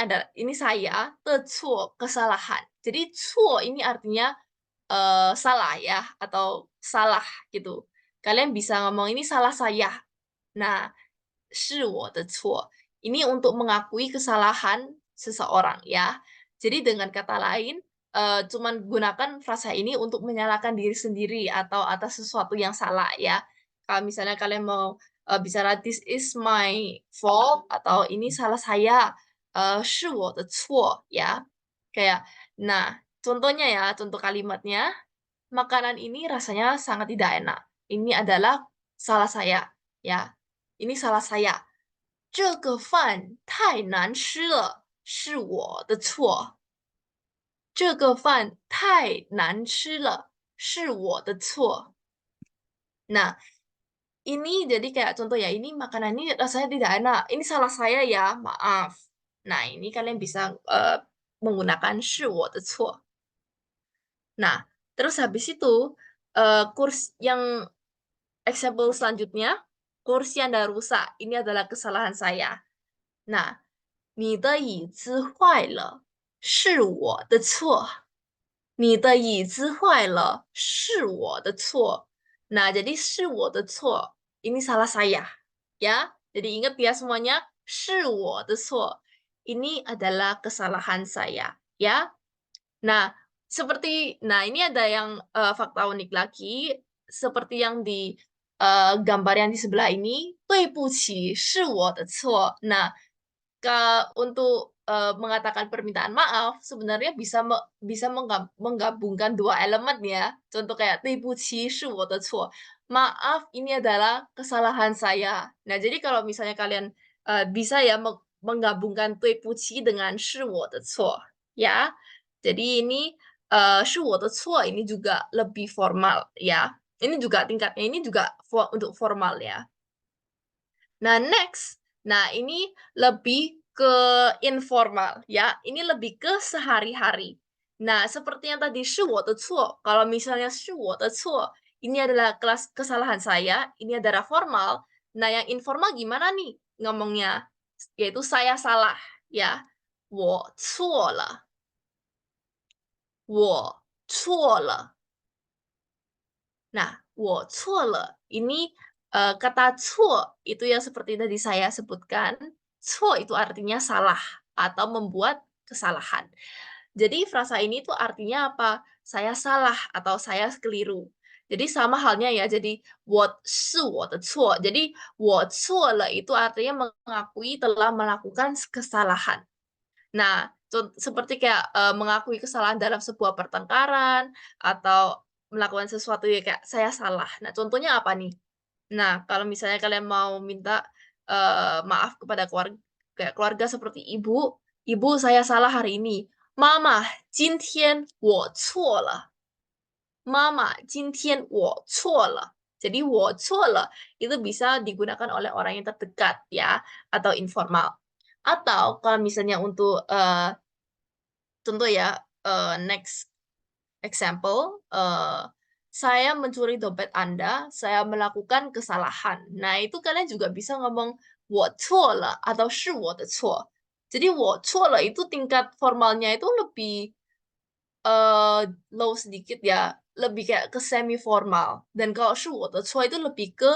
saya, 的错 kesalahan. Jadi 错 ini artinya salah ya atau salah gitu. Kalian bisa ngomong ini salah saya. Nah, 是我的错. Ini untuk mengakui kesalahan seseorang ya. Jadi dengan kata lain, cuman gunakan frasa ini untuk menyalahkan diri sendiri atau atas sesuatu yang salah ya. Kalau misalnya kalian mau bicara this is my fault atau ini salah saya, 是我的错 ya. Kayak, nah contohnya ya, contoh kalimatnya, makanan ini rasanya sangat tidak enak. Ini adalah salah saya ya. Ini salah saya. 这个饭太难吃了，是我的错。这个饭太难吃了，是我的错. Nah, ini jadi kayak contoh ya, ini makanan ini rasanya tidak enak. Ini salah saya ya, maaf. Nah, ini kalian bisa menggunakan 是我的错. Nah, terus habis itu kurs yang example selanjutnya, kursi Anda rusak. Ini adalah kesalahan saya. Nah, 你的椅子坏了，是我的错。你的椅子坏了，是我的错. Nah, jadi 是我的错. Ini salah saya. Ya, jadi ingat ya semuanya. 是我的错. Ini adalah kesalahan saya. Ya. Nah, ini ada yang fakta unik lagi. Seperti yang di gambar yang di sebelah ini. 对不起，是我的错. Nah, untuk mengatakan permintaan maaf sebenarnya bisa menggabungkan dua elemen ya. Contoh kayak 对不起是我的错. Maaf, ini adalah kesalahan saya. Nah, jadi kalau misalnya kalian bisa ya menggabungkan 对不起 dengan 是我的错 ya. Jadi ini 是我的错 ini juga lebih formal ya. Ini juga tingkatnya ini juga untuk formal ya. Nah, next. Nah, ini lebih ke informal ya. Ini lebih ke sehari-hari. Nah, seperti yang tadi 是我的错, kalau misalnya 是我的错, ini adalah kelas kesalahan saya, ini adalah formal. Nah, yang informal gimana nih ngomongnya? Yaitu saya salah ya. 我错了,我错了. Nah, 我错了 ini kata 错 itu yang seperti tadi saya sebutkan. 错 itu artinya salah atau membuat kesalahan. Jadi frasa ini tuh artinya apa? Saya salah atau saya keliru. Jadi sama halnya ya, jadi 我是我的错. Jadi 我错了 itu artinya mengakui telah melakukan kesalahan. Nah, seperti kayak mengakui kesalahan dalam sebuah pertengkaran atau melakukan sesuatu ya kayak saya salah. Nah, contohnya apa nih? Nah, kalau misalnya kalian mau minta maaf kepada keluarga, kayak keluarga seperti ibu, ibu saya salah hari ini. Mama, 今天我错了. Mama, 今天我错了. Jadi 我错了 itu bisa digunakan oleh orang yang terdekat ya atau informal. Atau kalau misalnya untuk contoh ya, next example, saya mencuri dompet Anda, saya melakukan kesalahan. Nah, itu kalian juga bisa ngomong 我错了 atau 是我的错. Jadi 我错了 itu tingkat formalnya itu lebih low sedikit ya, lebih kayak ke semi formal. Dan kalau 是我的错 itu lebih ke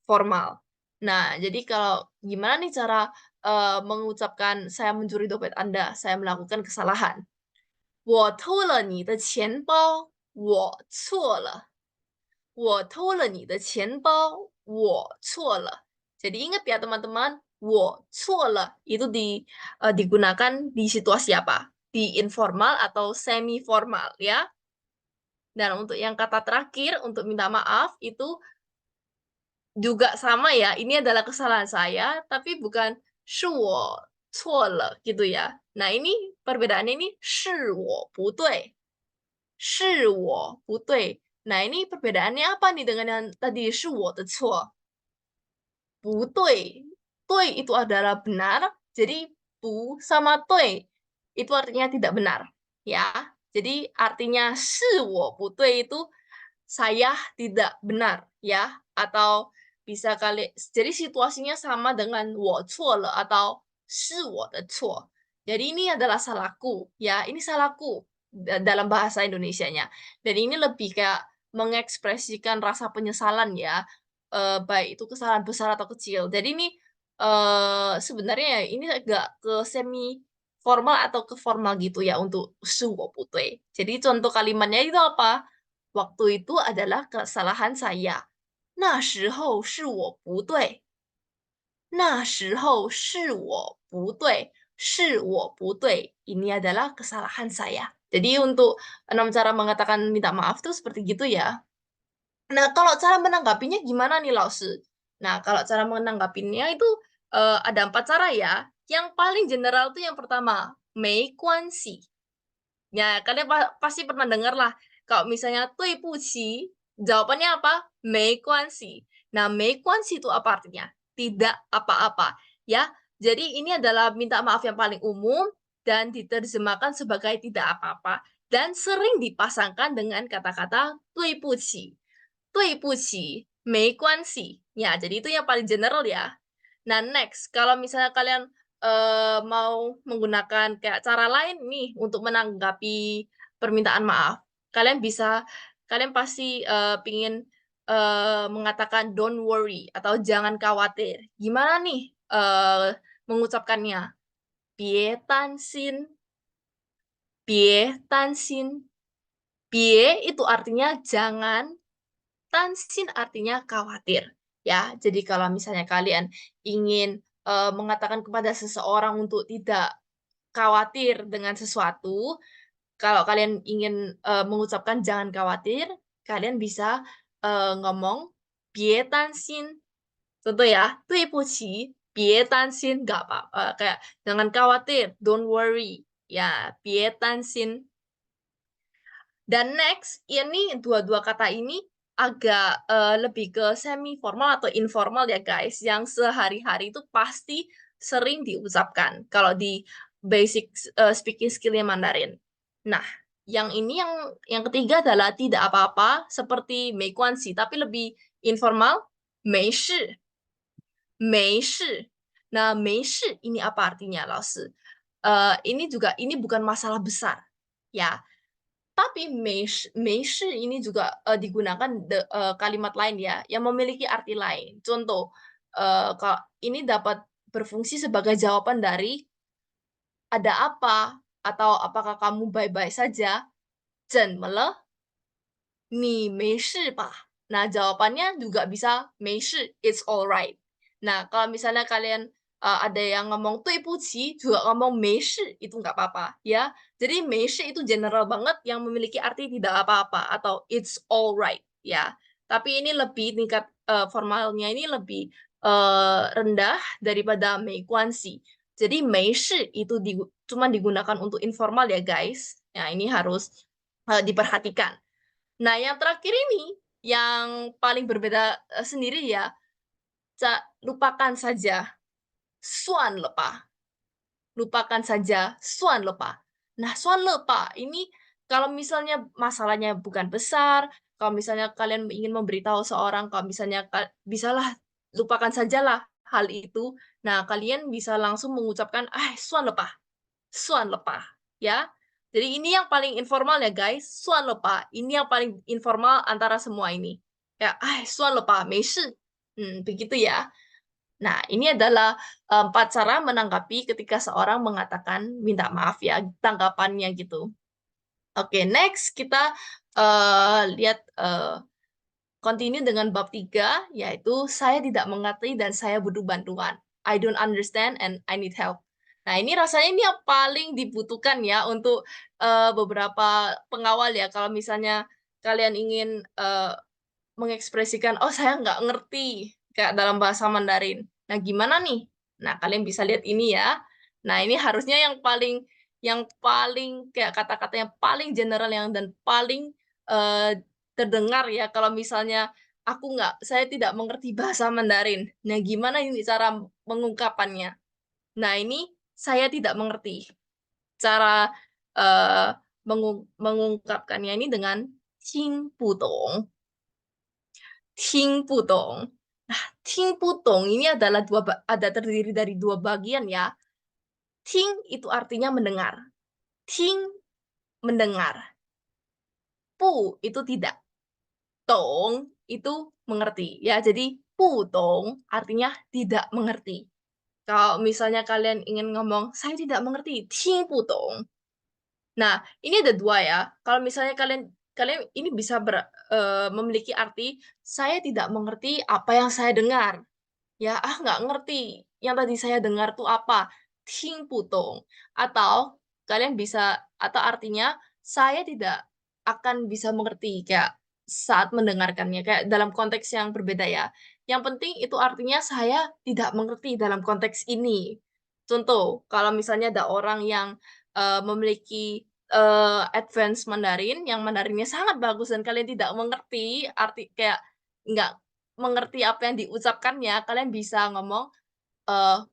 formal. Nah, jadi kalau gimana nih cara mengucapkan saya mencuri dompet Anda, saya melakukan kesalahan. 我偷了你的钱包，我错了。我偷了你的钱包，我错了. Jadi ingat ya teman-teman, 我错了 itu digunakan di situasi apa? Di informal atau semi formal ya. Dan untuk yang kata terakhir untuk minta maaf itu juga sama ya. Ini adalah kesalahan saya, tapi bukan 是我错了 gitu ya. Nah, ini perbedaannya ini 是我不对。是我不对. Nah, ini perbedaannya apa nih dengan yang tadi 是我的错? 不对. 对 itu adalah benar, jadi 不 sama 对 itu artinya tidak benar, ya. Jadi artinya 是我不对 itu saya tidak benar, ya. Atau bisa kali jadi situasinya sama dengan 我错了 atau 是我的错. Jadi ini adalah salahku, ya. Ini salahku dalam bahasa Indonesianya. Dan ini lebih kayak mengekspresikan rasa penyesalan ya, baik itu kesalahan besar atau kecil. Jadi ini sebenarnya ya ini agak ke semi formal atau ke formal gitu ya untuk 是我不对. Jadi contoh kalimatnya itu apa? Waktu itu adalah kesalahan saya. 那时候是我不对。那时候是我不对。是我不对. Ini adalah kesalahan saya. Jadi untuk 6 cara mengatakan minta maaf tuh seperti gitu ya. Nah, kalau cara menanggapinya gimana nih, Lause? Nah, kalau cara menanggapinya itu ada 4 cara ya. Yang paling general tuh yang pertama, 没关系. Ya, kalian pasti pernah dengar lah. Kalau misalnya 对不起, jawabannya apa? 没关系. Nah, 没关系itu apa artinya? Tidak apa-apa, ya. Jadi ini adalah minta maaf yang paling umum dan diterjemahkan sebagai tidak apa-apa dan sering dipasangkan dengan kata-kata 对不起.对不起,没关系. Ya, jadi itu yang paling general ya. Nah, next, kalau misalnya kalian mau menggunakan kayak cara lain nih untuk menanggapi permintaan maaf, kalian pasti pingin mengatakan don't worry atau jangan khawatir. Gimana nih mengucapkannya? 别担心, 别担心. 别 itu artinya jangan, tansin artinya khawatir, ya. Jadi kalau misalnya kalian ingin mengatakan kepada seseorang untuk tidak khawatir dengan sesuatu, kalau kalian ingin mengucapkan jangan khawatir, kalian bisa ngomong 别担心. Contoh ya, 对不起,别担心, nggak apa-apa, kayak jangan khawatir, don't worry, ya, 别担心. Dan next, ini dua-dua kata ini agak lebih ke semi formal atau informal ya guys, yang sehari-hari itu pasti sering diucapkan kalau di basic speaking skill-nya Mandarin. Nah, yang ini yang ketiga adalah tidak apa-apa seperti 没关系, tapi lebih informal, 没事, 没事. Nah, 没事 ini apa artinya, 老师? Ini bukan masalah besar, ya. Tapi 没事 ini juga digunakan kalimat lain ya, yang memiliki arti lain. Contoh, ini dapat berfungsi sebagai jawaban dari ada apa atau apakah kamu baik-baik saja? 怎么了? Ni 没事吧? Nah, jawabannya juga bisa 没事, it's alright. Nah, kalau misalnya kalian ada yang ngomong 对不起, juga ngomong 没事, itu nggak apa-apa, ya. Jadi 没事 itu general banget yang memiliki arti tidak apa-apa atau it's alright, ya. Tapi ini lebih tingkat formalnya ini lebih rendah daripada 没关系. Jadi 没事 itu cuma digunakan untuk informal ya, guys. Nah, ini harus diperhatikan. Nah, yang terakhir ini, yang paling berbeda sendiri ya, lupakan saja, 算了吧. Lupakan saja, 算了吧. Nah, 算了吧, ini kalau misalnya masalahnya bukan besar, kalau misalnya kalian ingin memberitahu seorang, kalau misalnya bisalah, lupakan sajalah hal itu. Nah, kalian bisa langsung mengucapkan, 算了吧, 算了吧, ya. Jadi ini yang paling informal ya guys, 算了吧. Ini yang paling informal antara semua ini. Ya, 算了吧, 没事. Begitu ya. Nah, ini adalah 4 cara menanggapi ketika seorang mengatakan minta maaf ya, tanggapannya gitu. Oke, next kita lihat continue dengan bab 3, yaitu saya tidak mengerti dan saya butuh bantuan. I don't understand and I need help. Nah, ini rasanya ini yang paling dibutuhkan ya untuk beberapa pengawal ya. Kalau misalnya kalian ingin mengekspresikan, oh saya nggak ngerti, kayak dalam bahasa Mandarin. Nah, gimana nih? Nah, kalian bisa lihat ini ya. Nah, ini harusnya yang paling kayak kata-kata yang paling general dan paling terdengar ya kalau misalnya saya tidak mengerti bahasa Mandarin. Nah, gimana ini cara mengungkapannya? Nah, ini saya tidak mengerti. Cara mengungkapkannya ini dengan 听不懂. 听不懂. Nah, 听不懂 ini adalah terdiri dari dua bagian ya. Ting itu artinya mendengar. Ting mendengar. Pu itu tidak. Tong itu mengerti ya. Jadi pu tong artinya tidak mengerti. Kalau misalnya kalian ingin ngomong saya tidak mengerti, ting pu tong. Nah, ini ada dua ya. Kalau misalnya kalian kalian ini bisa memiliki arti saya tidak mengerti apa yang saya dengar. Ya, nggak ngerti. Yang tadi saya dengar tuh apa? 听不懂. Atau artinya saya tidak akan bisa mengerti kayak saat mendengarkannya kayak dalam konteks yang berbeda ya. Yang penting itu artinya saya tidak mengerti dalam konteks ini. Contoh, kalau misalnya ada orang yang memiliki advance Mandarin yang Mandarinnya sangat bagus dan kalian tidak mengerti arti kayak nggak mengerti apa yang diucapkannya, kalian bisa ngomong,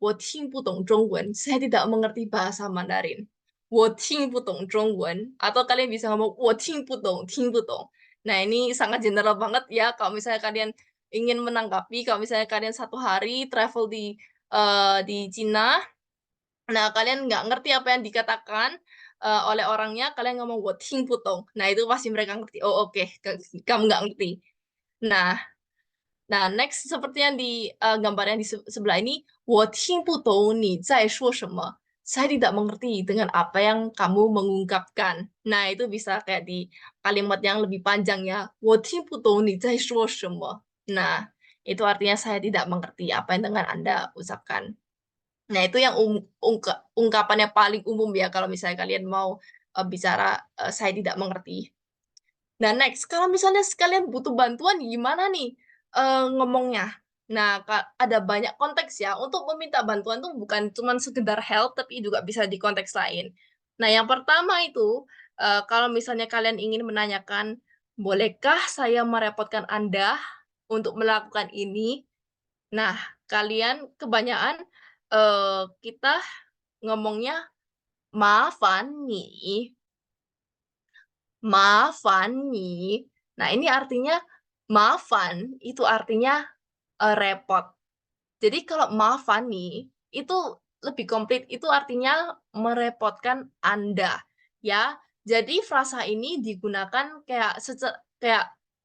我听不懂中文, saya tidak mengerti bahasa Mandarin. 我听不懂中文. Atau kalian bisa ngomong, 我听不懂, 听不懂. Nah, ini sangat general banget ya, kalau misalnya kalian ingin menanggapi, kalau misalnya kalian 1 hari travel di Cina, nah kalian nggak ngerti apa yang dikatakan oleh orangnya, kalian ngomong, 我听不懂. Nah, itu pasti mereka ngerti. Oh, oke, kamu nggak ngerti. Nah, next seperti yang di gambar yang di sebelah ini, 我听不懂你在说什么. Saya tidak mengerti dengan apa yang kamu mengungkapkan. Nah, itu bisa kayak di kalimat yang lebih panjang ya. 我听不懂你在说什么. Nah, itu artinya saya tidak mengerti apa yang dengan Anda ucapkan. Nah, itu yang ungkapan yang paling umum ya kalau misalnya kalian mau bicara saya tidak mengerti. Nah, next, kalau misalnya sekalian butuh bantuan gimana nih ngomongnya? Nah, ada banyak konteks ya. Untuk meminta bantuan tuh bukan cuma sekedar help, tapi juga bisa di konteks lain. Nah, yang pertama itu, kalau misalnya kalian ingin menanyakan, bolehkah saya merepotkan Anda untuk melakukan ini? Nah, kalian kebanyakan kita ngomongnya "麻烦你", "麻烦你". Nah, ini artinya "麻烦" itu artinya, repot. Jadi kalau "麻烦你" itu lebih komplit, itu artinya merepotkan Anda, ya. Jadi frasa ini digunakan kayak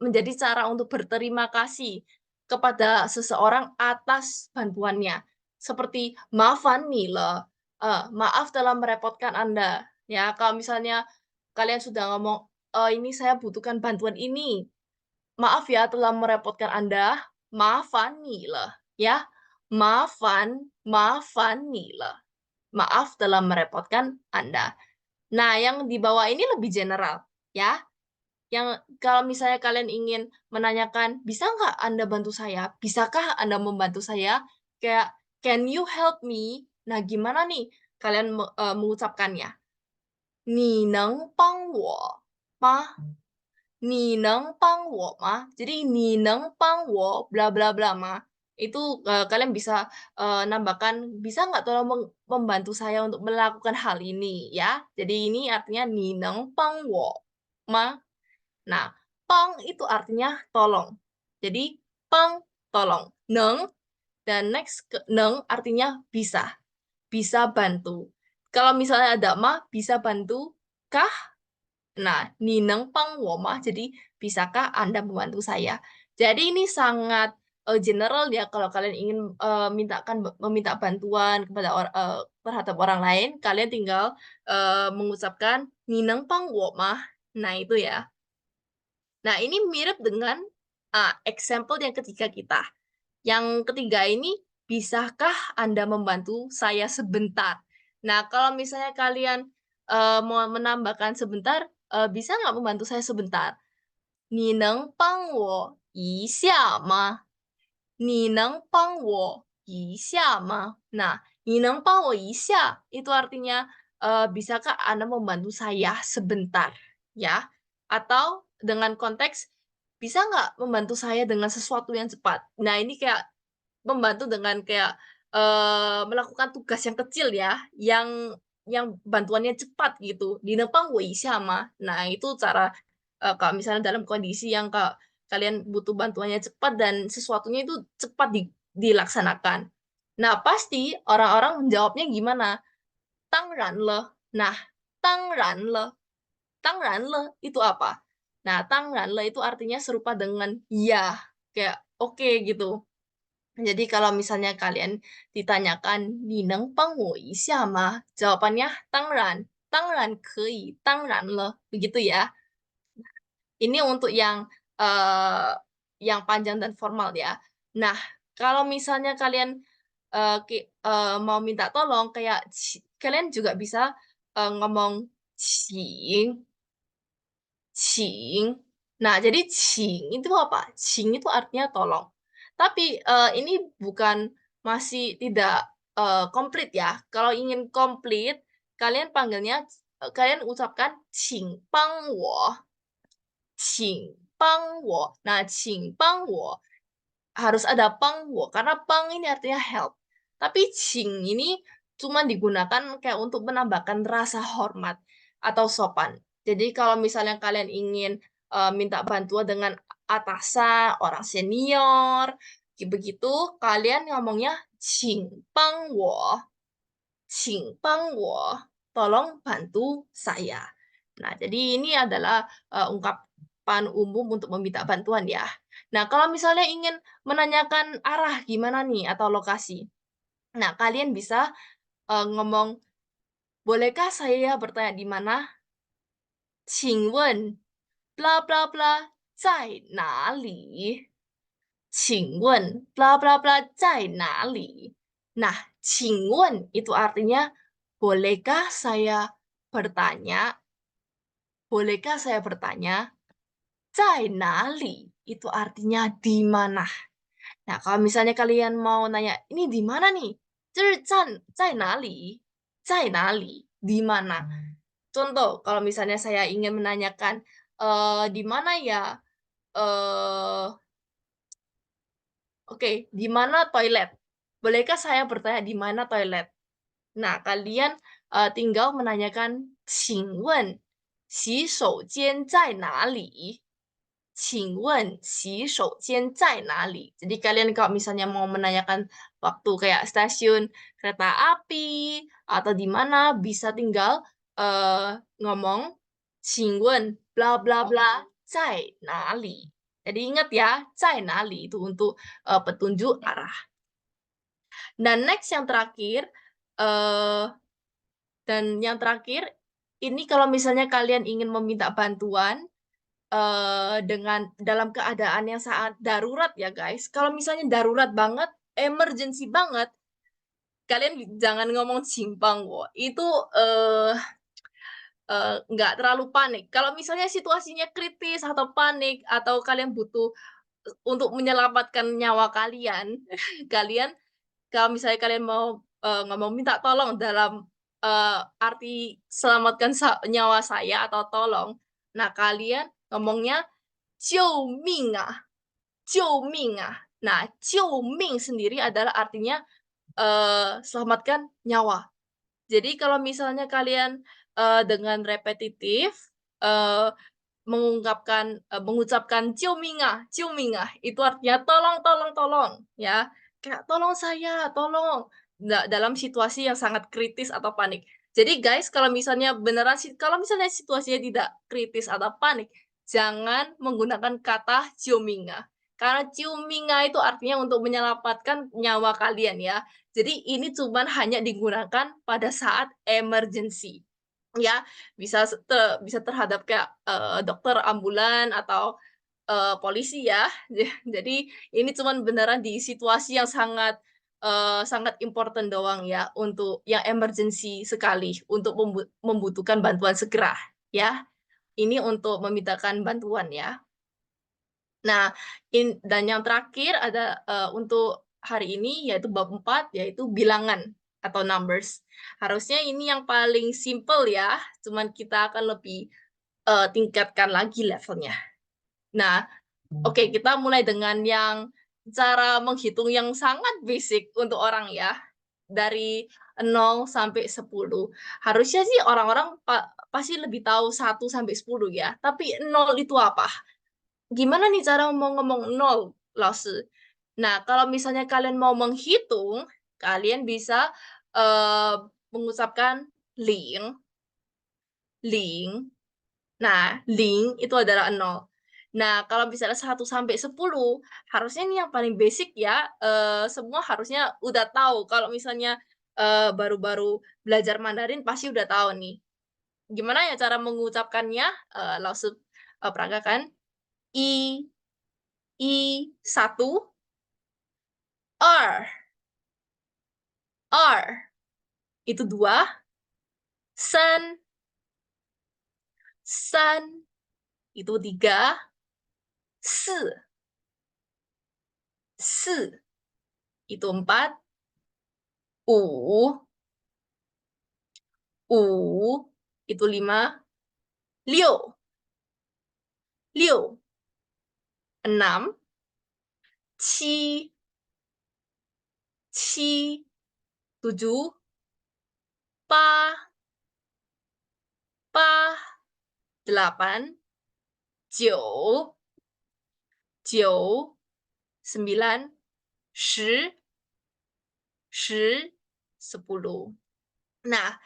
menjadi cara untuk berterima kasih kepada seseorang atas bantuannya. Seperti "麻烦你了", maaf telah merepotkan Anda. Ya, kalau misalnya kalian sudah ngomong, "Ini saya butuhkan bantuan ini, maaf ya telah merepotkan Anda, 麻烦你了", ya. "麻烦你了", maaf telah merepotkan Anda. Nah, yang di bawah ini lebih general, ya. Yang kalau misalnya kalian ingin menanyakan, "Bisa nggak Anda bantu saya? Bisakah Anda membantu saya?" Kayak, "Can you help me?" Nah, gimana nih kalian mengucapkannya? "你能帮我吗?" "你能帮我吗?" Jadi "你能帮我 bla bla bla吗?" Itu, kalian bisa, nambahkan, "Bisa nggak tolong membantu saya untuk melakukan hal ini?" Ya. Jadi ini artinya "你能帮我吗?" Nah, "pang" itu artinya tolong. Jadi "pang" tolong, "neng" dan next ke "neng" artinya bisa, bisa bantu. Kalau misalnya ada "ma", bisa bantu kah? Nah, "你能帮我吗?" Jadi, "Bisakah Anda membantu saya?" Jadi ini sangat, general ya kalau kalian ingin, meminta bantuan terhadap orang lain, kalian tinggal, mengucapkan, "你能帮我吗?" Nah, itu ya. Nah, ini mirip dengan, example yang ketiga kita. Yang ketiga ini, "Bisakah Anda membantu saya sebentar?" Nah, kalau misalnya kalian, mau menambahkan sebentar, "Bisa nggak membantu saya sebentar?" "你能帮我一下吗?" "你能帮我一下吗?" Nah, "你能帮我一下" itu artinya, "Bisakah Anda membantu saya sebentar?" Ya. Atau dengan konteks, "Bisa nggak membantu saya dengan sesuatu yang cepat?" Nah, ini kayak membantu dengan kayak, melakukan tugas yang kecil ya, yang bantuannya cepat gitu, "你能帮我一下吗?" Nah, itu cara, kalau misalnya dalam kondisi yang kalian butuh bantuannya cepat dan sesuatunya itu cepat dilaksanakan. Nah, pasti orang-orang menjawabnya gimana? "当然了." Nah, "当然了", "当然了" itu apa? Nah, "当然了" itu artinya serupa dengan "iya", kayak oke gitu. Jadi kalau misalnya kalian ditanyakan, "你能帮我一下吗?" Jawabannya, "当然", "当然可以", "当然了", begitu ya. Ini untuk yang panjang dan formal ya. Nah, kalau misalnya kalian, mau minta tolong kayak kalian juga bisa, ngomong "请", "请". Nah, jadi "请" itu apa? "请" itu artinya tolong. Tapi, ini masih tidak, komplit ya. Kalau ingin komplit, kalian ucapkan "请帮我", "请帮我". Nah, "请帮我" harus ada "帮我", karena "帮" ini artinya help. Tapi "请" ini cuma digunakan kayak untuk menambahkan rasa hormat atau sopan. Jadi kalau misalnya kalian ingin, minta bantuan dengan atasan, orang senior, begitu, kalian ngomongnya "请帮我", "请帮我", tolong bantu saya. Nah, jadi ini adalah, ungkapan umum untuk meminta bantuan ya. Nah, kalau misalnya ingin menanyakan arah gimana nih atau lokasi. Nah, kalian bisa, ngomong, "Bolehkah saya bertanya di mana?" "请问 bla bla bla 在哪里?" "请问 bla bla bla 在哪里?" Nah, "请问" itu artinya, "Bolehkah saya bertanya?" "Bolehkah saya bertanya?" "在哪里" itu artinya di mana. Nah, kalau misalnya kalian mau nanya, "Ini di mana nih?" Di mana. Contoh, kalau misalnya saya ingin menanyakan, "Di mana ya, eee, oke, di mana toilet?" bolehkah saya bertanya di mana toilet? Nah, kalian tinggal menanyakan 请问洗手间在哪里？请问洗手间在哪里？Jadi kalian kalau misalnya mau menanyakan waktu kayak stasiun kereta api atau di mana bisa tinggal ngomong 请问 bla bla bla 在哪里? Jadi ingat ya, 在哪里 itu untuk petunjuk arah. Dan next yang terakhir, eh ini kalau misalnya kalian ingin meminta bantuan dengan dalam keadaan yang sangat darurat ya guys. Kalau misalnya darurat banget, emergency banget, kalian jangan ngomong simpang kok. Itu nggak terlalu panik. Kalau misalnya situasinya kritis atau panik atau kalian butuh untuk menyelamatkan nyawa kalian, kalian kalau misalnya kalian mau ngomong minta tolong dalam arti selamatkan nyawa saya atau tolong, nah kalian ngomongnya 救命啊，救命啊. Nah, 救命 sendiri adalah artinya selamatkan nyawa. Jadi kalau misalnya kalian dengan repetitif mengucapkan 救命啊，救命啊, itu artinya tolong, tolong, tolong, ya. Kayak tolong saya, tolong. Dalam situasi yang sangat kritis atau panik. Jadi guys, kalau misalnya kalau misalnya situasinya tidak kritis atau panik, jangan menggunakan kata 救命啊. Karena 救命啊 itu artinya untuk menyelamatkan nyawa kalian ya. Jadi ini cuman hanya digunakan pada saat emergency. Ya, bisa terhadap kayak dokter ambulan atau polisi ya. Jadi ini cuman beneran di situasi yang sangat important doang ya untuk yang emergency sekali untuk membutuhkan bantuan segera ya. Ini untuk memintakan bantuan ya. Nah, dan yang terakhir ada untuk hari ini yaitu bab 4 yaitu bilangan atau numbers. Harusnya ini yang paling simple ya, cuman kita akan lebih tingkatkan lagi levelnya. Nah, oke, kita mulai dengan yang cara menghitung yang sangat basic untuk orang ya. Dari 0 sampai 10. Harusnya sih orang-orang pasti lebih tahu 1 sampai 10 ya. Tapi 0 itu apa? Gimana nih cara mau ngomong 0, Lause? Nah, kalau misalnya kalian mau menghitung, kalian bisa mengucapkan ling, ling. Nah, ling itu adalah 0. Nah, kalau misalnya 1 sampai 10, harusnya ini yang paling basic ya. Semua harusnya udah tahu. Kalau misalnya baru-baru belajar Mandarin, pasti udah tahu nih. Gimana ya cara mengucapkannya? Langsung peragakan. I, I, 1, R, R, itu 2, San, San, itu 3, Si, Si, itu 4, U, U, itu 5, Liu, Liu, 6, Qi, Qi, 7, Pa, Pa, 8, Jiu, Jiu, 9, Shi, Shi, 10. Nah,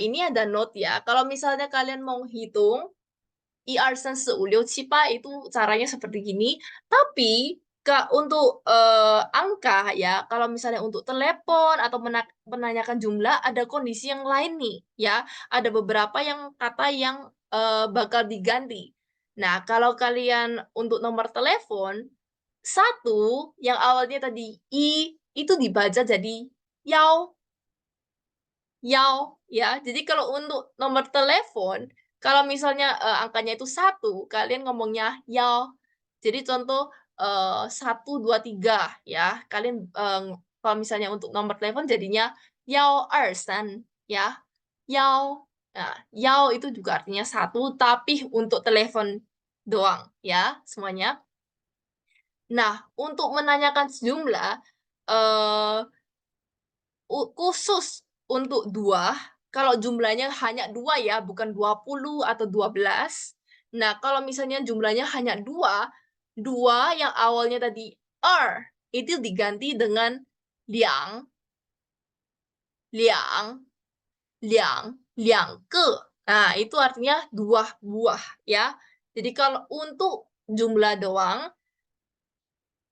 ini ada note ya. Kalau misalnya kalian mau hitung 1, 2, 3, 4, 5, 6, 7, 8 itu caranya seperti gini. Tapi untuk angka ya, kalau misalnya untuk telepon atau menanyakan jumlah, ada kondisi yang lain nih ya. Ada beberapa kata yang bakal diganti. Nah, kalau kalian untuk nomor telepon, 1 yang awalnya tadi I itu dibaca jadi Yao, Yao ya. Jadi kalau untuk nomor telepon, kalau misalnya angkanya itu 1, kalian ngomongnya Yao. Jadi contoh 1, 2, 3 ya. Kalian kalau misalnya untuk nomor telepon jadinya Yao Ersan ya. Yao. Nah, Yao itu juga artinya 1, tapi untuk telepon doang ya semuanya. Nah, untuk menanyakan jumlah, eh, khusus untuk 2, kalau jumlahnya hanya 2 ya, bukan 20 atau 12. Nah, kalau misalnya jumlahnya hanya 2, 2 yang awalnya tadi er, itu diganti dengan liang, liang, liang, liang ke. Nah, itu artinya 2 buah ya. Jadi kalau untuk jumlah doang,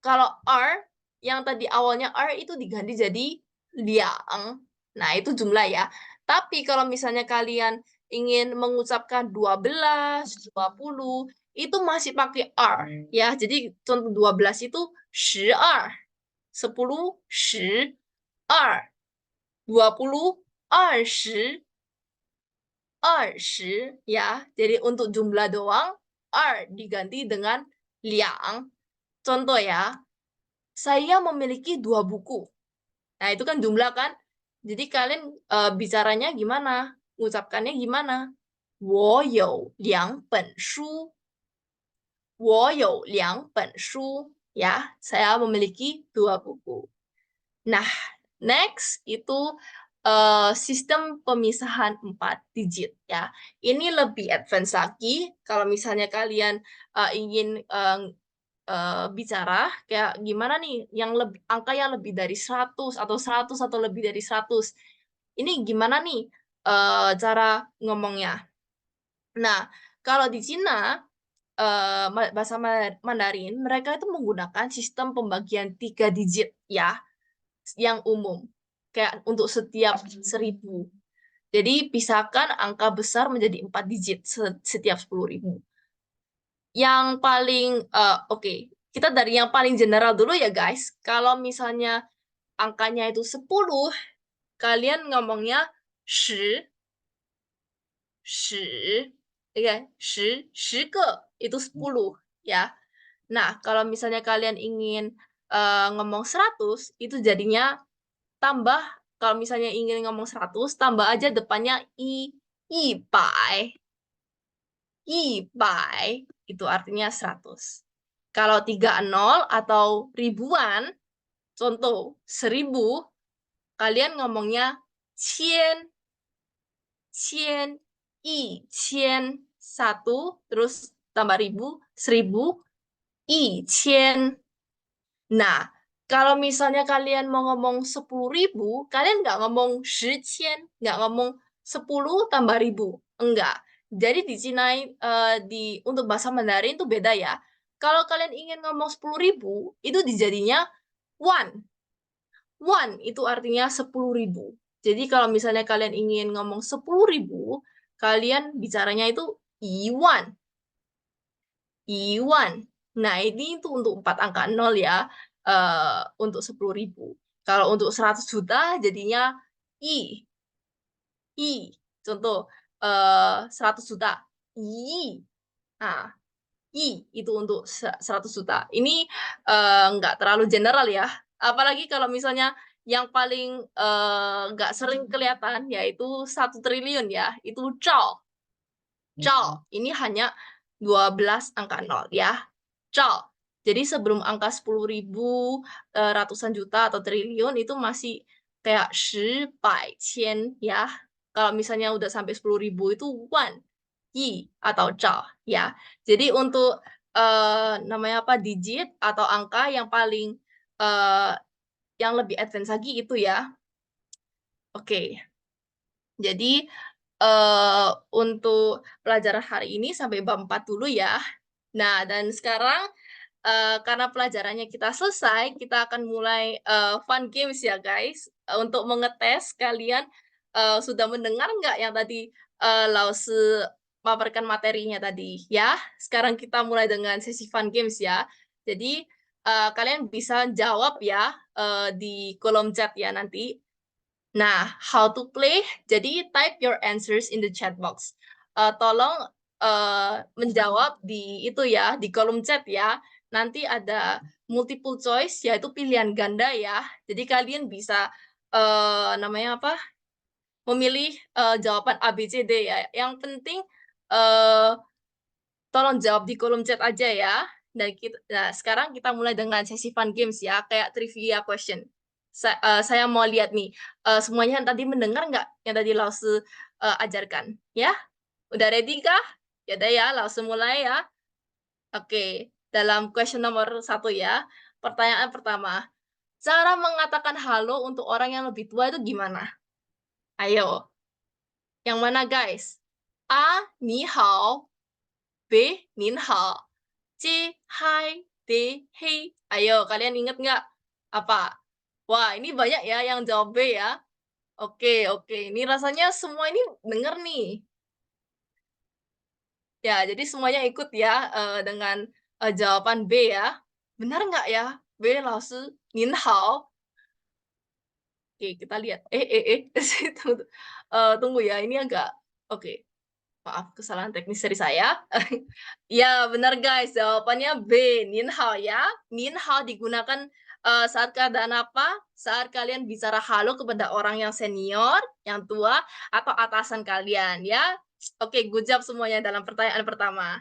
kalau R yang tadi awalnya R itu diganti jadi liang. Nah, itu jumlah ya. Tapi kalau misalnya kalian ingin mengucapkan 12, 20, itu masih pakai R ya. Jadi contoh 12 itu 12, 10, 12, 20, 20, 20 ya. Jadi untuk jumlah doang R diganti dengan liang. Contoh ya, saya memiliki 2 buku. Nah, itu kan jumlah kan? Jadi kalian bicaranya gimana? Mengucapkannya gimana? 我有2本书. 我有2本书. Ya, saya memiliki 2 buku. Nah, next itu sistem pemisahan 4 digit ya. Ini lebih advance lagi. Kalau misalnya kalian ingin bicara kayak gimana nih yang lebih angka yang lebih dari 100 atau 100 atau lebih dari 100. Ini gimana nih cara ngomongnya? Nah, kalau di Cina bahasa Mandarin mereka itu menggunakan sistem pembagian 3 digit ya yang umum kayak untuk setiap 1000. Jadi pisahkan angka besar menjadi 4 digit setiap 10.000. Yang paling oke, kita dari yang paling general dulu ya guys. Kalau misalnya angkanya itu 10, kalian ngomongnya 10, 10, ya, 10, 10 ke itu 10 ya. Nah, kalau misalnya kalian ingin ngomong 100, itu jadinya tambah, kalau misalnya ingin ngomong 100, tambah aja depannya i bai. I bai itu artinya 100. Kalau 30 atau ribuan, contoh 1000, kalian ngomongnya cien, cien, i, cien, 1, terus tambah ribu, 1000, i, cien. Nah, kalau misalnya kalian mau ngomong 10.000, kalian nggak ngomong 10,000, nggak ngomong 10 tambah ribu. Enggak. Jadi di Cina, untuk bahasa Mandarin itu beda ya. Kalau kalian ingin ngomong 10.000, itu dijadinya one. One itu artinya 10.000. Jadi kalau misalnya kalian ingin ngomong 10.000, kalian bicaranya itu iwan. Iwan. Nah, ini itu untuk 4 angka 0 ya, untuk 10.000. Kalau untuk 100 juta jadinya I. I. Contoh, 100 juta. I. Nah, I itu untuk 100 juta. Ini nggak terlalu general ya. Apalagi kalau misalnya yang paling nggak sering kelihatan, yaitu 1 triliun ya. Itu zhao. Zhao. Ini hanya 12 angka 0 ya. Zhao. Jadi sebelum angka 10.000, ratusan juta atau triliun itu masih kayak 10, 千 ya. Kalau misalnya udah sampai 10.000 itu wan, yi atau zhao ya. Jadi untuk namanya apa digit atau angka yang paling eh, yang lebih advance lagi itu ya. Oke. Jadi untuk pelajaran hari ini sampai bab 4 dulu ya. Nah, dan sekarang karena pelajarannya kita selesai, kita akan mulai fun games ya guys. Untuk mengetes kalian sudah mendengar nggak yang tadi Lause paparkan materinya tadi ya. Sekarang kita mulai dengan sesi fun games ya. Jadi kalian bisa jawab ya di kolom chat ya nanti. Nah, how to play? Jadi type your answers in the chat box. Tolong menjawab di itu ya, di kolom chat ya. Nanti ada multiple choice, yaitu pilihan ganda ya. Jadi kalian bisa namanya apa? Memilih jawaban A, B, C, D ya. Yang penting eh, tolong jawab di kolom chat aja ya. Dan kita, nah, sekarang kita mulai dengan sesi fun games ya, kayak trivia question. saya mau lihat nih, semuanya yang tadi mendengar nggak yang tadi Lause ajarkan? Ya, udah ready kah? Ya udah ya, Lause mulai ya. Oke, dalam question nomor 1 ya. Pertanyaan pertama, cara mengatakan halo untuk orang yang lebih tua itu gimana? Ayo, yang mana guys? A, ni hao. B, nin hao. C, hai. D, hei. Ayo, kalian inget nggak? Apa? Wah, ini banyak ya yang jawab B ya. Oke, oke. Ini rasanya semua ini denger nih. Ya, jadi semuanya ikut ya dengan jawaban B ya. Benar nggak ya? B, 老师您好. Oke, kita lihat. Tunggu, tunggu ya, ini agak oke. Maaf, kesalahan teknis dari saya. Ya, benar guys, jawabannya B, Nin hao ya. Nin hao digunakan saat keadaan apa? Saat kalian bicara halo kepada orang yang senior, yang tua, atau atasan kalian ya. Oke, good job semuanya dalam pertanyaan pertama.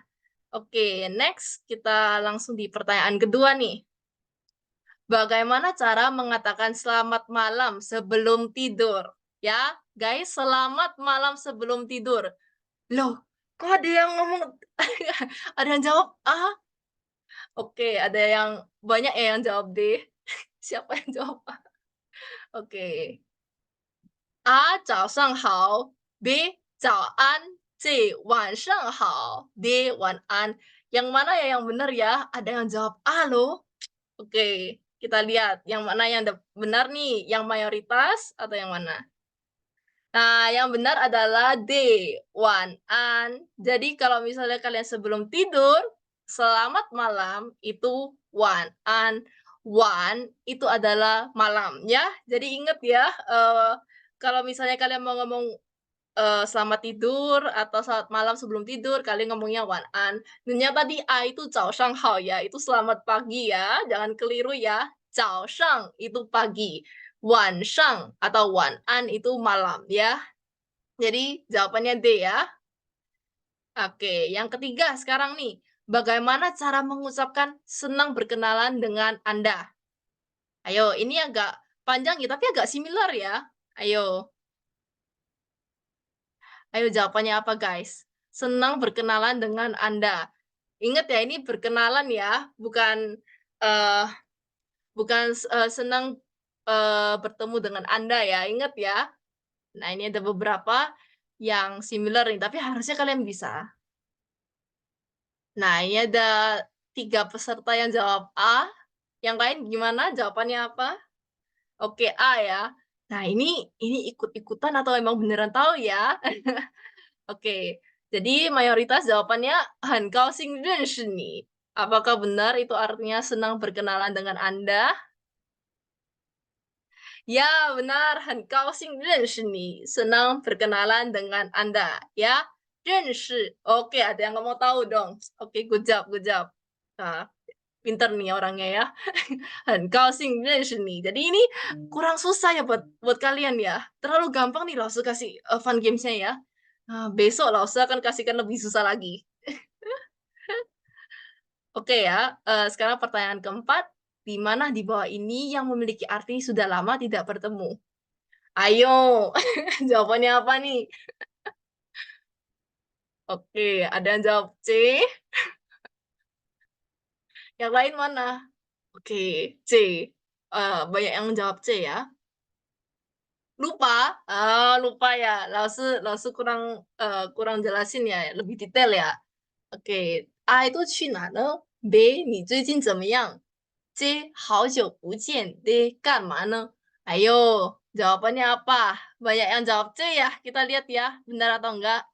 Oke, next kita langsung di pertanyaan kedua nih. Bagaimana cara mengatakan selamat malam sebelum tidur? Ya, guys, selamat malam sebelum tidur. Loh, kok ada yang ngomong ada yang jawab A? Oke, ada yang banyak ya yang jawab D. Siapa yang jawab A? Oke. A, 早上好. B, 早安. C, 晚上好. D, 晚安. Yang mana ya yang benar ya? Ada yang jawab A loh. Oke, kita lihat yang mana yang benar nih, yang mayoritas atau yang mana? Nah, yang benar adalah D, Wan An. Jadi kalau misalnya kalian sebelum tidur, selamat malam itu Wan An. Wan itu adalah malam ya. Jadi ingat ya, kalau misalnya kalian mau ngomong selamat tidur atau selamat malam sebelum tidur, kalian ngomongnya Wan An. Dan yang tadi A itu 早上好 ya, itu selamat pagi ya. Jangan keliru ya. 早上 itu pagi. 晚上 atau 晚安 itu malam ya. Jadi jawabannya D ya. Oke, yang ketiga sekarang nih. Bagaimana cara mengucapkan senang berkenalan dengan Anda? Ayo, ini agak panjang ya, tapi agak similar ya. Ayo. Ayo jawabannya apa guys? Senang berkenalan dengan Anda. Ingat ya, ini berkenalan ya, bukan eh senang bertemu dengan Anda ya. Ingat ya. Nah, ini ada beberapa yang similar nih, tapi harusnya kalian bisa. Nah, ini ada 3 peserta yang jawab A. Yang lain gimana? Jawabannya apa? Oke, A ya. Nah, ini ikut-ikutan atau emang beneran tahu ya? Oke, jadi mayoritas jawabannya 很高兴认识你. Apakah benar itu artinya senang berkenalan dengan Anda? Ya, benar. 很高兴认识你. Senang berkenalan dengan Anda. Ya, 认识. Oke, ada yang mau tahu dong. Oke, good job, good job. Nah, pinter nih orangnya ya. 很高兴认识你. Jadi ini kurang susah ya buat kalian ya. Terlalu gampang nih Lause kasih fun games-nya ya. Nah, besok Lause akan kasihkan lebih susah lagi. Oke ya, sekarang pertanyaan keempat. Di mana di bawah ini yang memiliki arti sudah lama tidak bertemu? Ayo, jawabannya apa nih? Oke, ada yang jawab C. Yang lain mana? Oke, C. Banyak yang jawab C ya. Lupa? Lupa ya. Lause kurang kurang jelasin ya, lebih detail ya. Oke, A 都去哪呢 B 你最近怎么样 C 好久不见 D 干嘛呢 Ayo, jawabannya apa? Banyak yang jawab C ya. Kita lihat ya, benar atau enggak?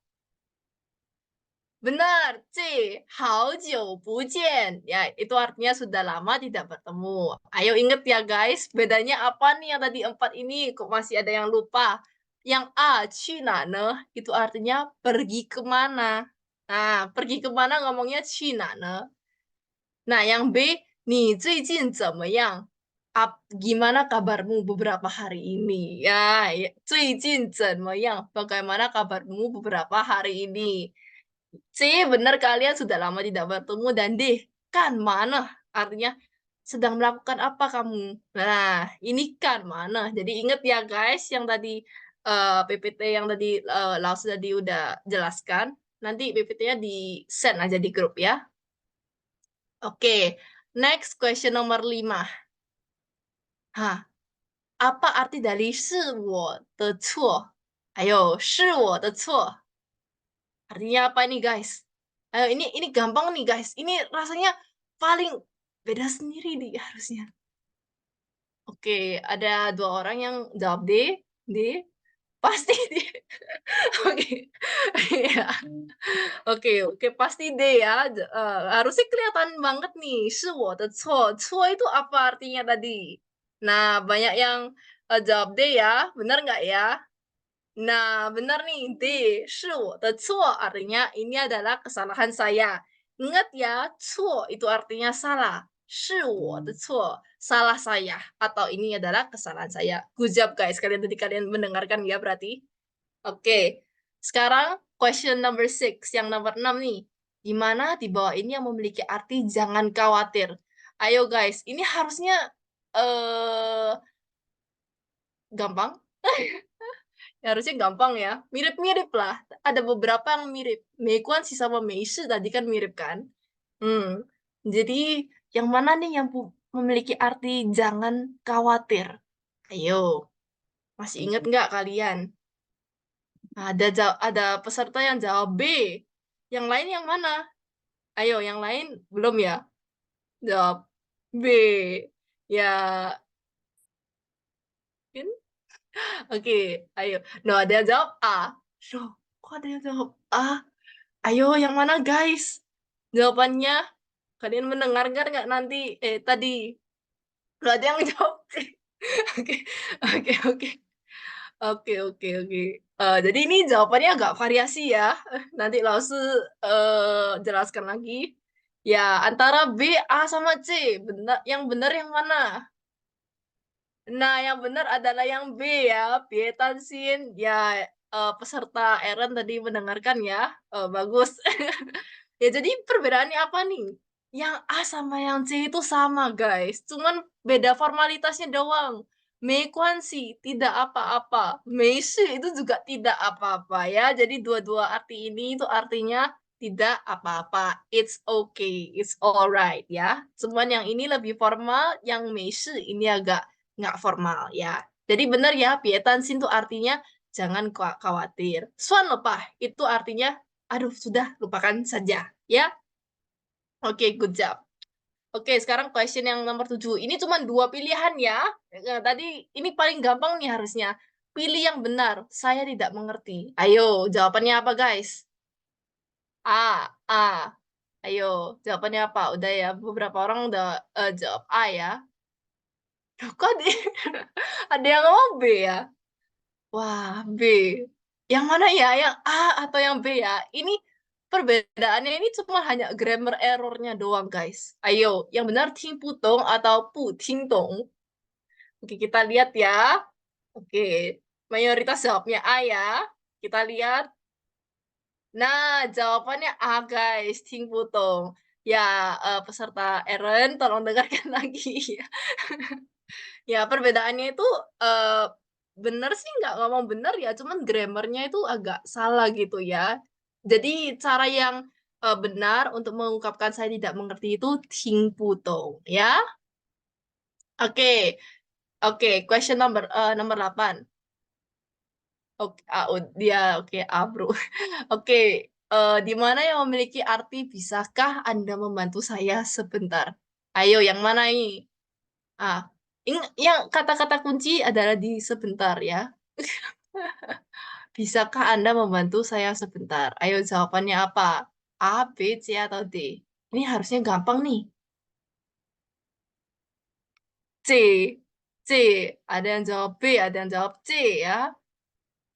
Benar, C. 好久不见. Ya, itu artinya sudah lama tidak bertemu. Ayo inget ya guys, bedanya apa nih yang tadi 4 ini? Kok masih ada yang lupa? Yang A, 去哪呢? Itu artinya pergi kemana. Nah, pergi kemana ngomongnya 去哪呢? Nah, yang B, 你最近怎么样? Gimana kabarmu beberapa hari ini? Ya, 最近怎么样? Bagaimana kabarmu beberapa hari ini? C, benar kalian sudah lama tidak bertemu. Dan D, kan mana? Artinya sedang melakukan apa kamu? Nah, ini kan mana? Jadi ingat ya guys, yang tadi PPT yang tadi Laos tadi udah jelaskan. Nanti PPT-nya di send aja di grup ya. Oke, next question nomor 5. Hah, apa arti dari 是我的错? Ayo, 是我的错. Artinya apa ini guys? Ayo, ini gampang nih guys. Ini rasanya paling beda sendiri nih harusnya. Oke, ada 2 orang yang jawab D, D, pasti D. Oke, iya. Oke, pasti D ya. Harusnya kelihatan banget nih. 是我的错. 错 itu apa artinya tadi? Nah, banyak yang jawab D ya. Benar nggak ya? Nah, benar nih, D. 是我的错 artinya ini adalah kesalahan saya. Ingat ya, 错 itu artinya salah. 是我的错, salah saya. Atau ini adalah kesalahan saya. Good job guys, kalian mendengarkan ya berarti. Oke, sekarang question number 6, yang nomor 6 nih. Di mana di bawah ini yang memiliki arti jangan khawatir. Ayo guys, ini harusnya gampang. Harusnya gampang ya. Mirip-mirip lah. Ada beberapa yang mirip. Meikuan sih sama Meishi tadi kan mirip kan? Jadi yang mana nih yang memiliki arti jangan khawatir? Ayo, masih ingat nggak kalian? Ada peserta yang jawab B. Yang lain yang mana? Ayo, yang lain belum ya? Jawab B. Ya, kan? Oke, ayo. No, ada yang jawab A. Loh, kok ada yang jawab A? Ayo, yang mana guys? Jawabannya, kalian mendengarkan nggak nanti? Tadi. Loh, ada yang jawab C. Oke, oke, oke. Oke. Jadi ini jawabannya agak variasi ya. Nanti Lause jelaskan lagi. Ya, antara B, A, sama C. Yang benar yang mana? Nah, yang benar adalah yang B ya. Pietansin. Ya, peserta Eren tadi mendengarkan ya. Bagus. Ya, jadi perbedaannya apa nih? Yang A sama yang C itu sama, guys. Cuman beda formalitasnya doang. Meikuansi tidak apa-apa. Meishi itu juga tidak apa-apa ya. Jadi dua-dua arti ini itu artinya tidak apa-apa. It's okay. It's alright ya. Cuman yang ini lebih formal, yang meishi ini agak nggak formal ya. Jadi benar ya, pietansin itu artinya jangan khawatir. Suan lepah itu artinya aduh sudah lupakan saja ya. Oke, good job. Oke, sekarang question yang nomor 7. Ini cuma 2 pilihan ya. Tadi ini paling gampang nih harusnya. Pilih yang benar. Saya tidak mengerti. Ayo, jawabannya apa guys? A. Ayo, jawabannya apa? Udah ya, beberapa orang udah jawab A ya. Loh, kok ada yang ngomong B ya? Wah, B. Yang mana ya? Yang A atau yang B ya? Ini perbedaannya ini cuma hanya grammar errornya doang, guys. Ayo, yang benar ting putong atau pu ting dong. Oke, kita lihat ya. Oke, mayoritas jawabnya A ya. Kita lihat. Nah, jawabannya A, guys. Ting putong. Ya, peserta Eren, tolong dengarkan lagi ya. Ya, perbedaannya itu bener sih nggak ngomong bener ya, cuman grammarnya itu agak salah gitu ya. Jadi cara yang benar untuk mengungkapkan saya tidak mengerti itu ting putong ya. Oke, oke, question nomor 8. Oke, dia oke, bro. Oke, di mana yang memiliki arti bisakah Anda membantu saya sebentar? Ayo, yang mana ini? Ah, yang kata-kata kunci adalah di sebentar ya. Bisakah Anda membantu saya sebentar? Ayo jawabannya apa? A, B, C, atau D? Ini harusnya gampang nih. C. C. Ada yang jawab B, ada yang jawab C ya.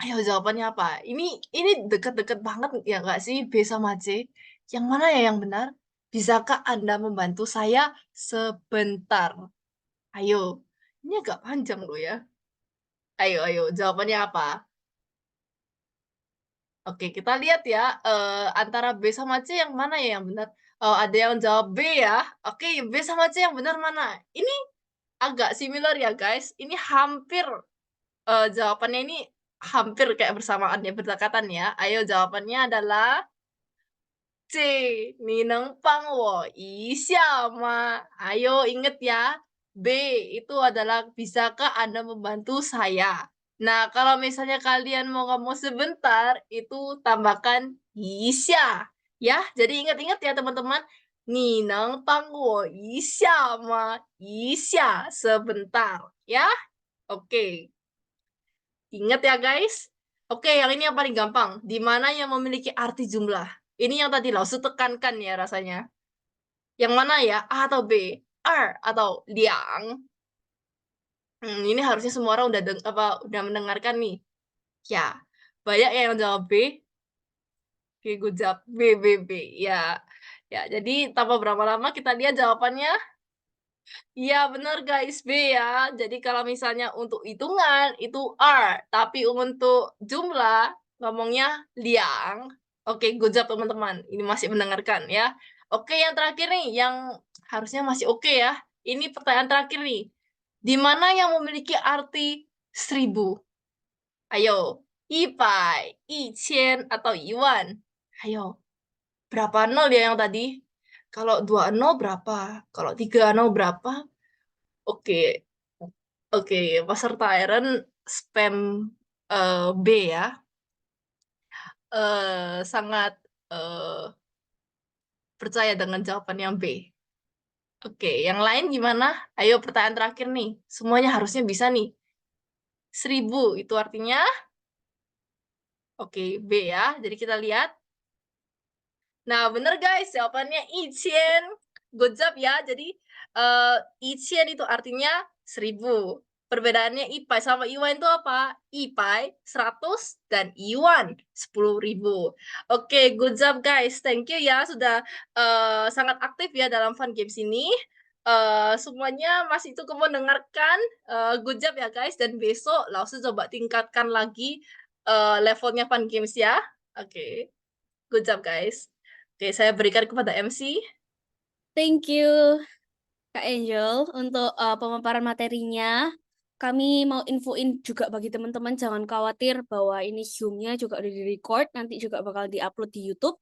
Ayo jawabannya apa? Ini deket-deket banget ya nggak sih B sama C? Yang mana ya yang benar? Bisakah Anda membantu saya sebentar? Ayo. Ini agak panjang loh ya. Ayo, jawabannya apa? Oke, kita lihat ya, antara B sama C yang mana ya yang benar? Oh, ada yang jawab B ya. Oke, B sama C yang benar mana? Ini agak similar ya, guys. Ini hampir jawabannya ini hampir kayak bersamaan ya, berdekatan ya. Ayo jawabannya adalah C. 你能帮我一下吗? Ayo inget ya. B itu adalah bisakah Anda membantu saya? Nah, kalau misalnya kalian mau ngomong sebentar, itu tambahkan 一下. Ya, jadi ingat-ingat ya teman-teman. 你能帮我一下吗?一下 sebentar. Ya, oke. Ingat ya guys. Oke, yang ini yang paling gampang. Di mana yang memiliki arti jumlah? Ini yang tadi Lausu tekankan ya rasanya. Yang mana ya? A atau B? R atau liang? Ini harusnya semua orang udah mendengarkan nih. Ya, banyak yang jawab B. Oke, gue jawab B, B, B. Ya, ya. Jadi tanpa berlama-lama kita lihat jawabannya. Iya, benar guys, B ya. Jadi kalau misalnya untuk hitungan itu R, tapi untuk jumlah ngomongnya liang. Oke, good job teman-teman. Ini masih mendengarkan ya. Oke, yang terakhir nih, yang harusnya masih oke ya. Ini pertanyaan terakhir nih. Di mana yang memiliki arti 1000? Ayo, ipai, ichen, atau iwan? Ayo, berapa nol ya yang tadi? Kalau 2 nol berapa? Kalau 3 nol berapa? Oke, oke, peserta Iron spam B ya. Sangat eh, percaya dengan jawaban yang B. Oke, yang lain gimana? Ayo pertanyaan terakhir nih. Semuanya harusnya bisa nih. 1000 itu artinya, oke, B ya. Jadi kita lihat. Nah, bener guys, jawabannya Ichien. Good job ya. Jadi, Ichien itu artinya 1000. Perbedaannya Ipai sama Iwan itu apa? Ipai 100 dan Iwan 10.000. Oke, good job guys. Thank you ya sudah sangat aktif ya dalam Fun Games ini. Semuanya masih cukup mendengarkan. Good job ya guys. Dan besok langsung coba tingkatkan lagi levelnya Fun Games ya. Oke, good job guys. Oke, saya berikan kepada MC. Thank you, Kak Angel, untuk pemaparan materinya. Kami mau infoin juga bagi teman-teman, jangan khawatir bahwa ini Zoom-nya juga udah di-record, nanti juga bakal di-upload di YouTube.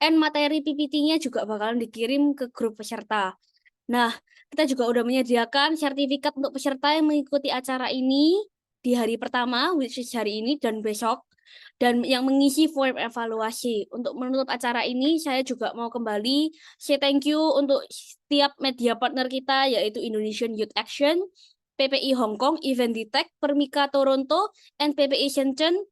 And materi PPT-nya juga bakalan dikirim ke grup peserta. Nah, kita juga udah menyediakan sertifikat untuk peserta yang mengikuti acara ini di hari pertama, which is hari ini dan besok, dan yang mengisi form evaluasi. Untuk menutup acara ini, saya juga mau kembali say thank you untuk setiap media partner kita, yaitu Indonesian Youth Action, PPI Hong Kong, Event Detect, Permika Toronto, and PPI Shenzhen,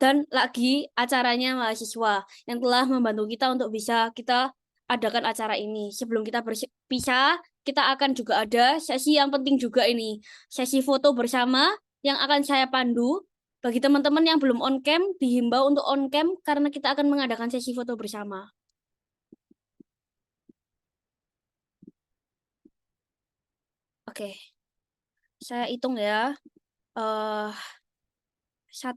dan lagi acaranya mahasiswa yang telah membantu kita untuk bisa kita adakan acara ini. Sebelum kita berpisah, kita akan juga ada sesi yang penting juga ini, sesi foto bersama yang akan saya pandu. Bagi teman-teman yang belum on cam, dihimbau untuk on cam karena kita akan mengadakan sesi foto bersama. Oke, saya hitung ya. 1,